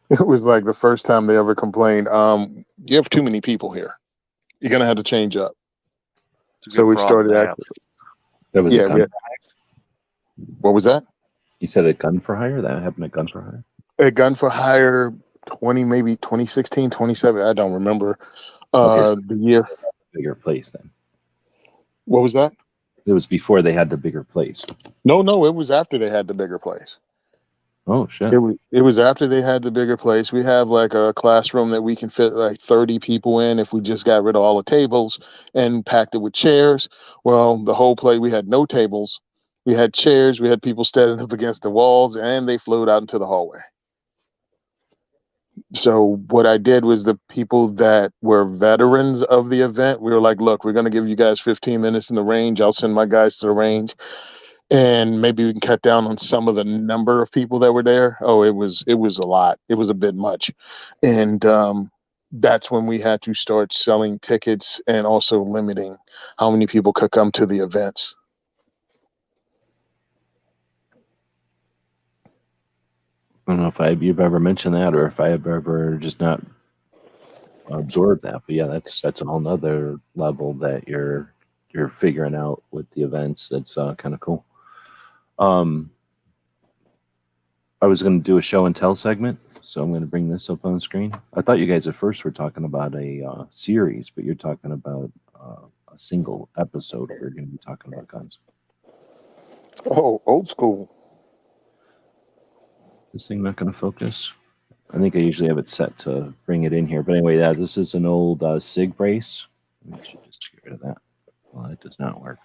It was like the first time they ever complained, you have too many people here. You're going to have to change up. So we started actually. That was a gun for hire? What was that? You said a gun for hire? That happened at Gun for Hire? A Gun for Hire 2016, 27. I don't remember Okay, so the year. bigger place then. What was that? It was before they had the bigger place. No, it was after they had the bigger place. Oh shit! It was after they had the bigger place. We have like a classroom that we can fit like 30 people in if we just got rid of all the tables and packed it with chairs. Well, the whole play, we had no tables. We had chairs. We had people standing up against the walls, and they flowed out into the hallway. So what I did was the people that were veterans of the event, we were like, look, we're going to give you guys 15 minutes in the range. I'll send my guys to the range, and maybe we can cut down on some of the number of people that were there. Oh, it was a lot. It was a bit much. And that's when we had to start selling tickets and also limiting how many people could come to the events. I don't know if you've ever mentioned that, or if I have ever just not absorbed that. But yeah, that's a whole nother level that you're figuring out with the events. That's kind of cool. I was going to do a show and tell segment, so I'm going to bring this up on the screen. I thought you guys at first were talking about a series, but you're talking about a single episode. We're going to be talking about guns. Oh, old school. This thing not going to focus. I think I usually have it set to bring it in here. But anyway, yeah, this is an old SIG brace. I should just get rid of that. Well, it does not work.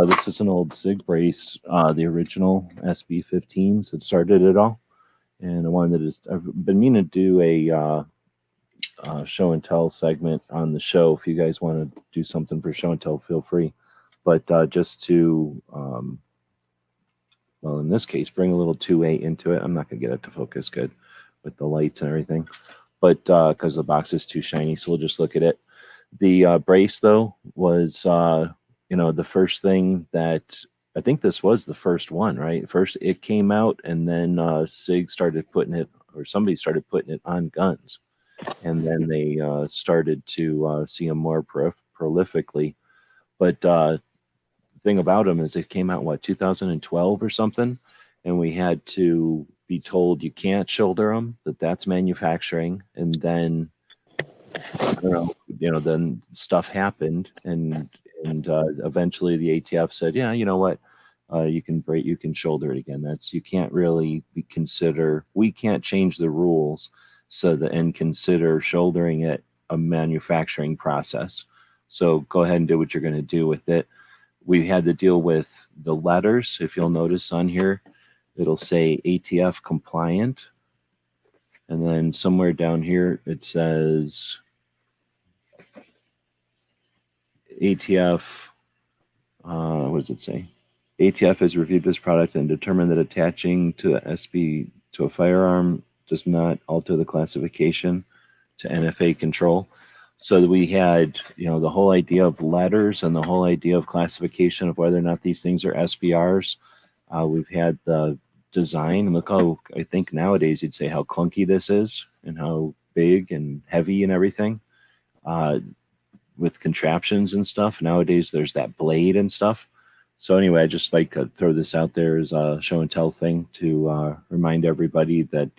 This is an old SIG brace, the original SB15s that started it all. And the one that is, I've been meaning to do a show and tell segment on the show. If you guys want to do something for show and tell, feel free. But just to, well, in this case, bring a little 2.8 into it. I'm not going to get it to focus good with the lights and everything, but because the box is too shiny, so we'll just look at it. The brace, though, was the first thing that I think this was the first one, right? First it came out, and then SIG started putting it, or somebody started putting it on guns, and then they started to see them more prolifically. But the thing about them is it came out in 2012 or something, and we had to be told you can't shoulder them, that's manufacturing. And then then stuff happened, and eventually the ATF said, yeah, you know what, you can shoulder it again. You can't really we can't change the rules and consider shouldering it a manufacturing process. So go ahead and do what you're going to do with it. We had to deal with the letters. If you'll notice on here, it'll say ATF compliant. And then somewhere down here, it says ATF, what does it say? ATF has reviewed this product and determined that attaching to the SB to a firearm does not alter the classification to NFA control. So we had, the whole idea of letters and the whole idea of classification of whether or not these things are SBRs. We've had the design, and look how, I think nowadays you'd say how clunky this is and how big and heavy and everything with contraptions and stuff. Nowadays there's that blade and stuff. So anyway, I just like to throw this out there as a show and tell thing to remind everybody that,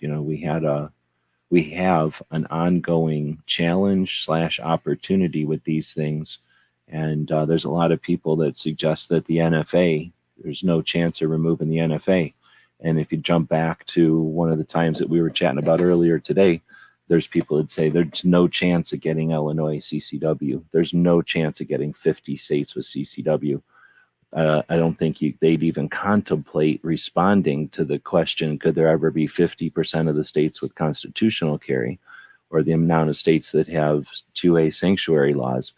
we have an ongoing challenge / opportunity with these things. And there's a lot of people that suggest that the NFA, there's no chance of removing the NFA. And if you jump back to one of the times that we were chatting about earlier today, there's people that say there's no chance of getting Illinois CCW. There's no chance of getting 50 states with CCW. I don't think they'd even contemplate responding to the question, could there ever be 50% of the states with constitutional carry, or the amount of states that have 2A sanctuary laws,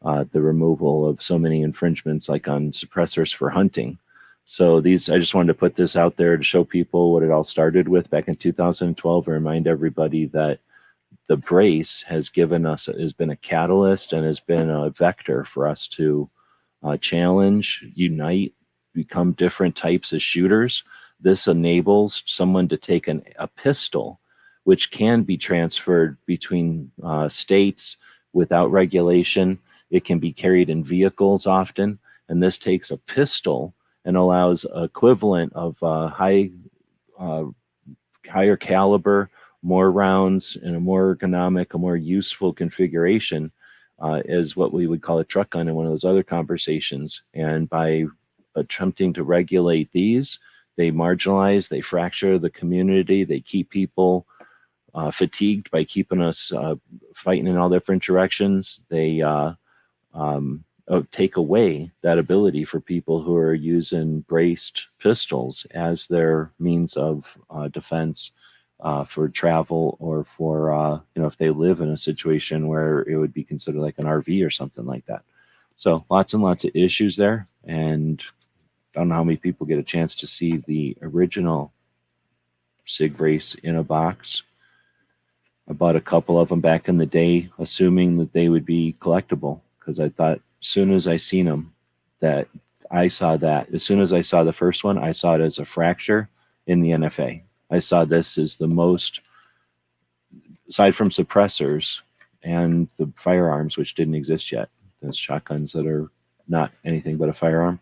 the removal of so many infringements like on suppressors for hunting. So I just wanted to put this out there to show people what it all started with back in 2012 and remind everybody that the brace has been a catalyst and has been a vector for us to challenge, unite, become different types of shooters. This enables someone to take a pistol, which can be transferred between states without regulation. It can be carried in vehicles often, and this takes a pistol and allows equivalent of higher caliber, more rounds, and a more ergonomic, a more useful configuration is what we would call a truck gun in one of those other conversations. And by attempting to regulate these, they marginalize, they fracture the community, they keep people fatigued by keeping us fighting in all different directions. They take away that ability for people who are using braced pistols as their means of defense for travel, or for if they live in a situation where it would be considered like an RV or something like that. So lots and lots of issues there, and I don't know how many people get a chance to see the original SIG brace in a box. I bought a couple of them back in the day, assuming that they would be collectible, because I thought as soon as I seen them, that I saw that. As soon as I saw the first one, I saw it as a fracture in the NFA. I saw this as the most, aside from suppressors and the firearms, which didn't exist yet, those shotguns that are not anything but a firearm.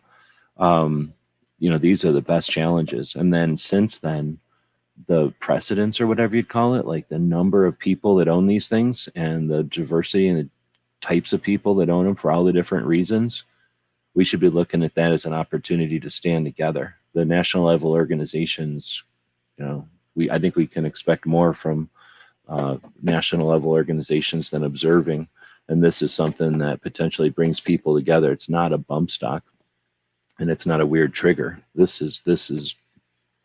These are the best challenges. And then since then, the precedence, or whatever you'd call it, like the number of people that own these things and the diversity and the types of people that own them for all the different reasons, we should be looking at that as an opportunity to stand together. The national level organizations, I think we can expect more from national level organizations than observing. And this is something that potentially brings people together. It's not a bump stock, and it's not a weird trigger. This is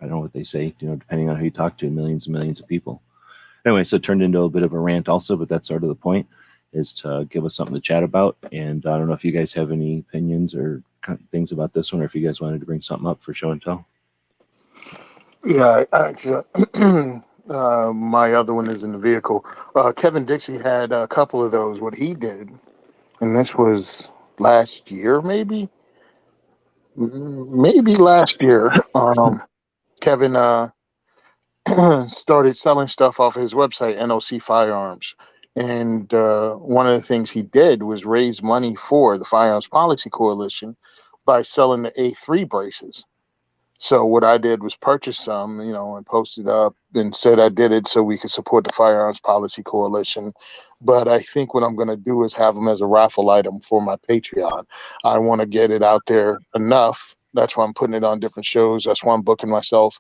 I don't know what they say, depending on who you talk to, millions and millions of people. Anyway, so it turned into a bit of a rant also, but that's sort of the point, is to give us something to chat about. And I don't know if you guys have any opinions or things about this one, or if you guys wanted to bring something up for show and tell. Yeah, actually, my other one is in the vehicle. Kevin Dixie had a couple of those. What he did, and this was last year, maybe last year. Kevin started selling stuff off his website, NOC Firearms. And one of the things he did was raise money for the Firearms Policy Coalition by selling the A3 braces. So what I did was purchase some, and post it up and said I did it so we could support the Firearms Policy Coalition. But I think what I'm going to do is have them as a raffle item for my Patreon. I want to get it out there enough. That's why I'm putting it on different shows. That's why I'm booking myself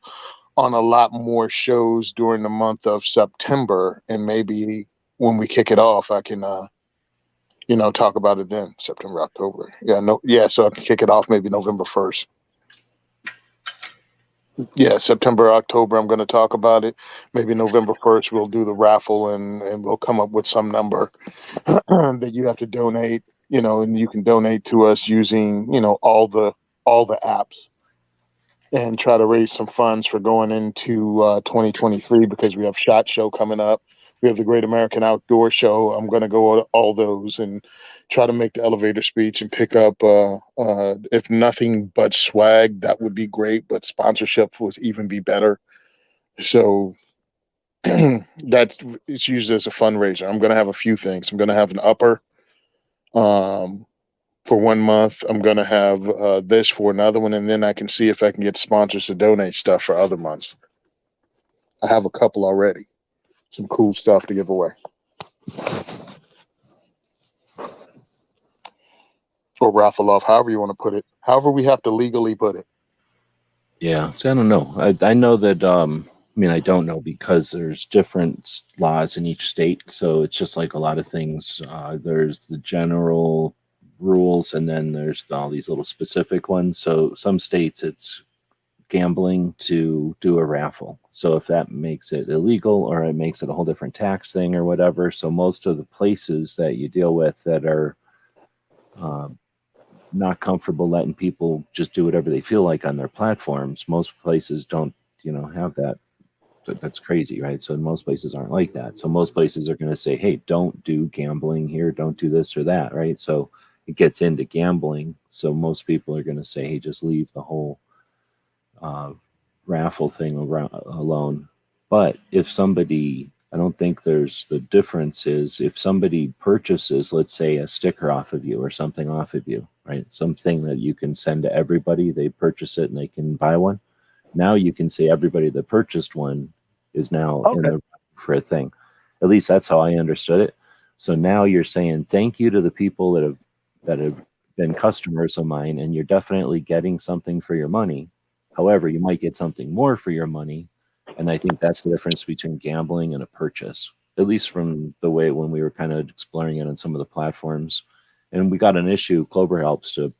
on a lot more shows during the month of September. And maybe when we kick it off, I can, talk about it then. September, October. So I can kick it off maybe November 1st. Yeah, September, October, I'm going to talk about it. Maybe November 1st, we'll do the raffle, and we'll come up with some number that you have to donate, and you can donate to us using, all the apps, and try to raise some funds for going into 2023, because we have SHOT Show coming up. We have the Great American Outdoor Show. I'm going to go to all those and try to make the elevator speech and pick up, if nothing but swag, that would be great, but sponsorship would even be better. So it's used as a fundraiser. I'm going to have a few things. I'm going to have an upper for 1 month. I'm going to have this for another one, and then I can see if I can get sponsors to donate stuff for other months. I have a couple already. Some cool stuff to give away. Or raffle off, however you want to put it. However we have to legally put it. Yeah, so I don't know. I know that, I don't know, because there's different laws in each state. So it's just like a lot of things. There's the general rules, and then there's all these little specific ones. So some states it's gambling to do a raffle. So if that makes it illegal, or it makes it a whole different tax thing or whatever. So most of the places that you deal with that are not comfortable letting people just do whatever they feel like on their platforms, most places don't, have that. That's crazy, right? So most places aren't like that. So most places are going to say, hey, don't do gambling here, don't do this or that, right? So it gets into gambling. So most people are going to say, hey, just leave the whole raffle thing alone. But if somebody, I don't think there's, the difference is if somebody purchases, let's say, a sticker off of you or something off of you, right? Something that you can send to everybody, they purchase it and they can buy one. Now you can say everybody that purchased one is now in the for a thing. At least that's how I understood it. So now you're saying thank you to the people that have been customers of mine, and you're definitely getting something for your money. However, you might get something more for your money. And I think that's the difference between gambling and a purchase, at least from the way when we were kind of exploring it on some of the platforms. And we got an issue. Clover helps to,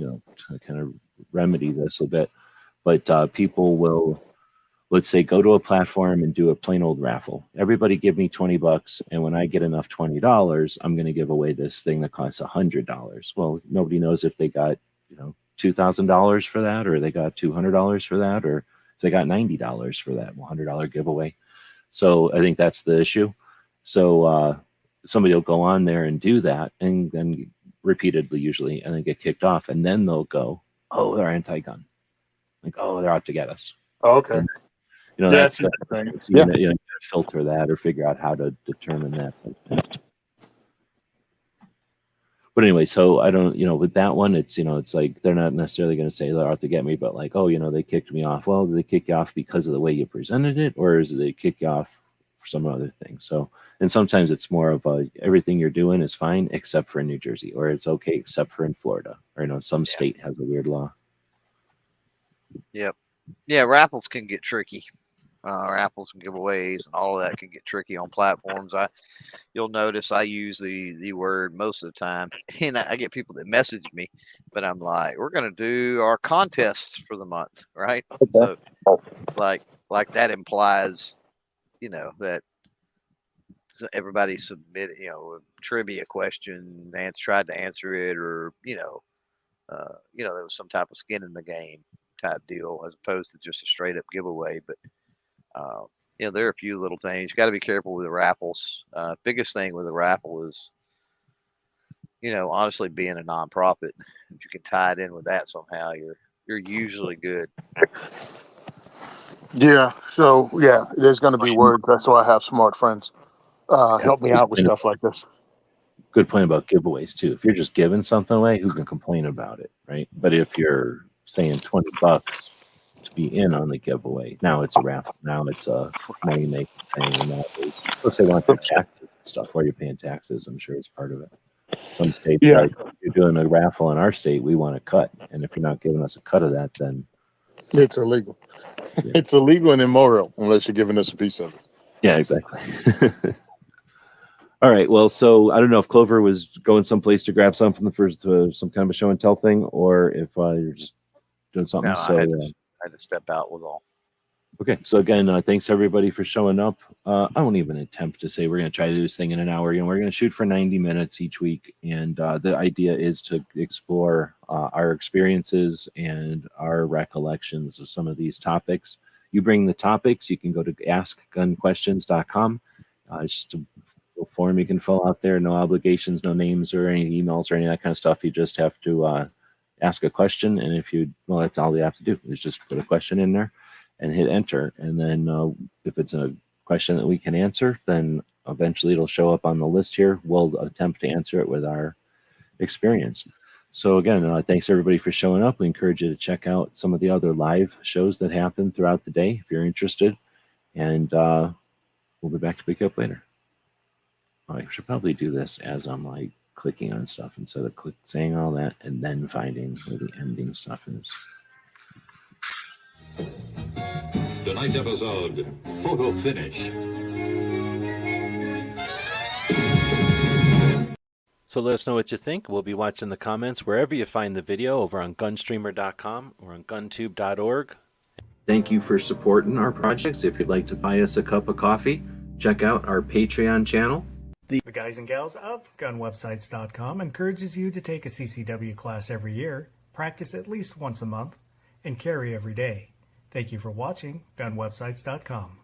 to kind of remedy this a bit. But people will, let's say, go to a platform and do a plain old raffle. Everybody give me $20, and when I get enough $20, I'm going to give away this thing that costs $100. Well, nobody knows if they got $2,000 for that, or they got $200 for that, or if they got $90 for that $100 giveaway. So I think that's the issue. So somebody will go on there and do that, and then repeatedly usually, and then get kicked off, and then they'll go, oh, they're anti-gun, like, oh, they're out to get us. Oh, okay. And, That's so yeah. you gotta filter that or figure out how to determine that. But anyway, so I don't, with that one, it's, it's like they're not necessarily going to say they're out to get me, but like, oh, they kicked me off. Well, did they kick you off because of the way you presented it, or is it they kick you off for some other thing? So, and sometimes it's more of everything you're doing is fine except for in New Jersey, or it's okay except for in Florida, or some state has a weird law. Yep. Yeah, raffles can get tricky. Raffles and giveaways and all of that can get tricky on platforms. You'll notice I use the word most of the time, and I get people that message me, but I'm like, we're gonna do our contests for the month, right? Okay. So like that implies, that everybody submitted, a trivia question, and tried to answer it, or there was some type of skin in the game type deal, as opposed to just a straight up giveaway. But there are a few little things. You got to be careful with the raffles. Biggest thing with a raffle is, honestly, being a nonprofit. If you can tie it in with that somehow, you're usually good. Yeah. So yeah, there's going to be words. That's why I have smart friends. Help me out with stuff like this. Good point about giveaways too. If you're just giving something away, who can complain about it, right? But if you're saying $20 to be in on the giveaway, now it's a raffle. Now it's a money making thing. And nowadays, plus they want their taxes and stuff. While you're paying taxes, I'm sure it's part of it. Some states are like, if you're doing a raffle in our state, we want a cut, and if you're not giving us a cut of that, then it's illegal. Yeah. It's illegal and immoral unless you're giving us a piece of it. Yeah, exactly. All right. Well, so I don't know if Clover was going someplace to grab something for some kind of a show and tell thing, or if you're just doing something. No, so I had to step out was all. Okay. So again, thanks everybody for showing up. I won't even attempt to say we're going to try to do this thing in an hour. We're going to shoot for 90 minutes each week, and the idea is to explore our experiences and our recollections of some of these topics. You bring the topics. You can go to askgunquestions.com. It's just a form you can fill out there. No obligations, no names or any emails or any of that kind of stuff. You just have to ask a question, and that's all you have to do is just put a question in there and hit enter. And then if it's a question that we can answer, then eventually it'll show up on the list here. We'll attempt to answer it with our experience. So again, thanks everybody for showing up. We encourage you to check out some of the other live shows that happen throughout the day if you're interested. And we'll be back to pick up later. I should probably do this as I'm like clicking on stuff instead of saying all that and then finding where the ending stuff is. Tonight's episode, photo finish. So let us know what you think. We'll be watching the comments wherever you find the video, over on gunstreamer.com or on guntube.org. Thank you for supporting our projects. If you'd like to buy us a cup of coffee, check out our Patreon channel. The guys and gals of gunwebsites.com encourages you to take a CCW class every year, practice at least once a month, and carry every day. Thank you for watching gunwebsites.com.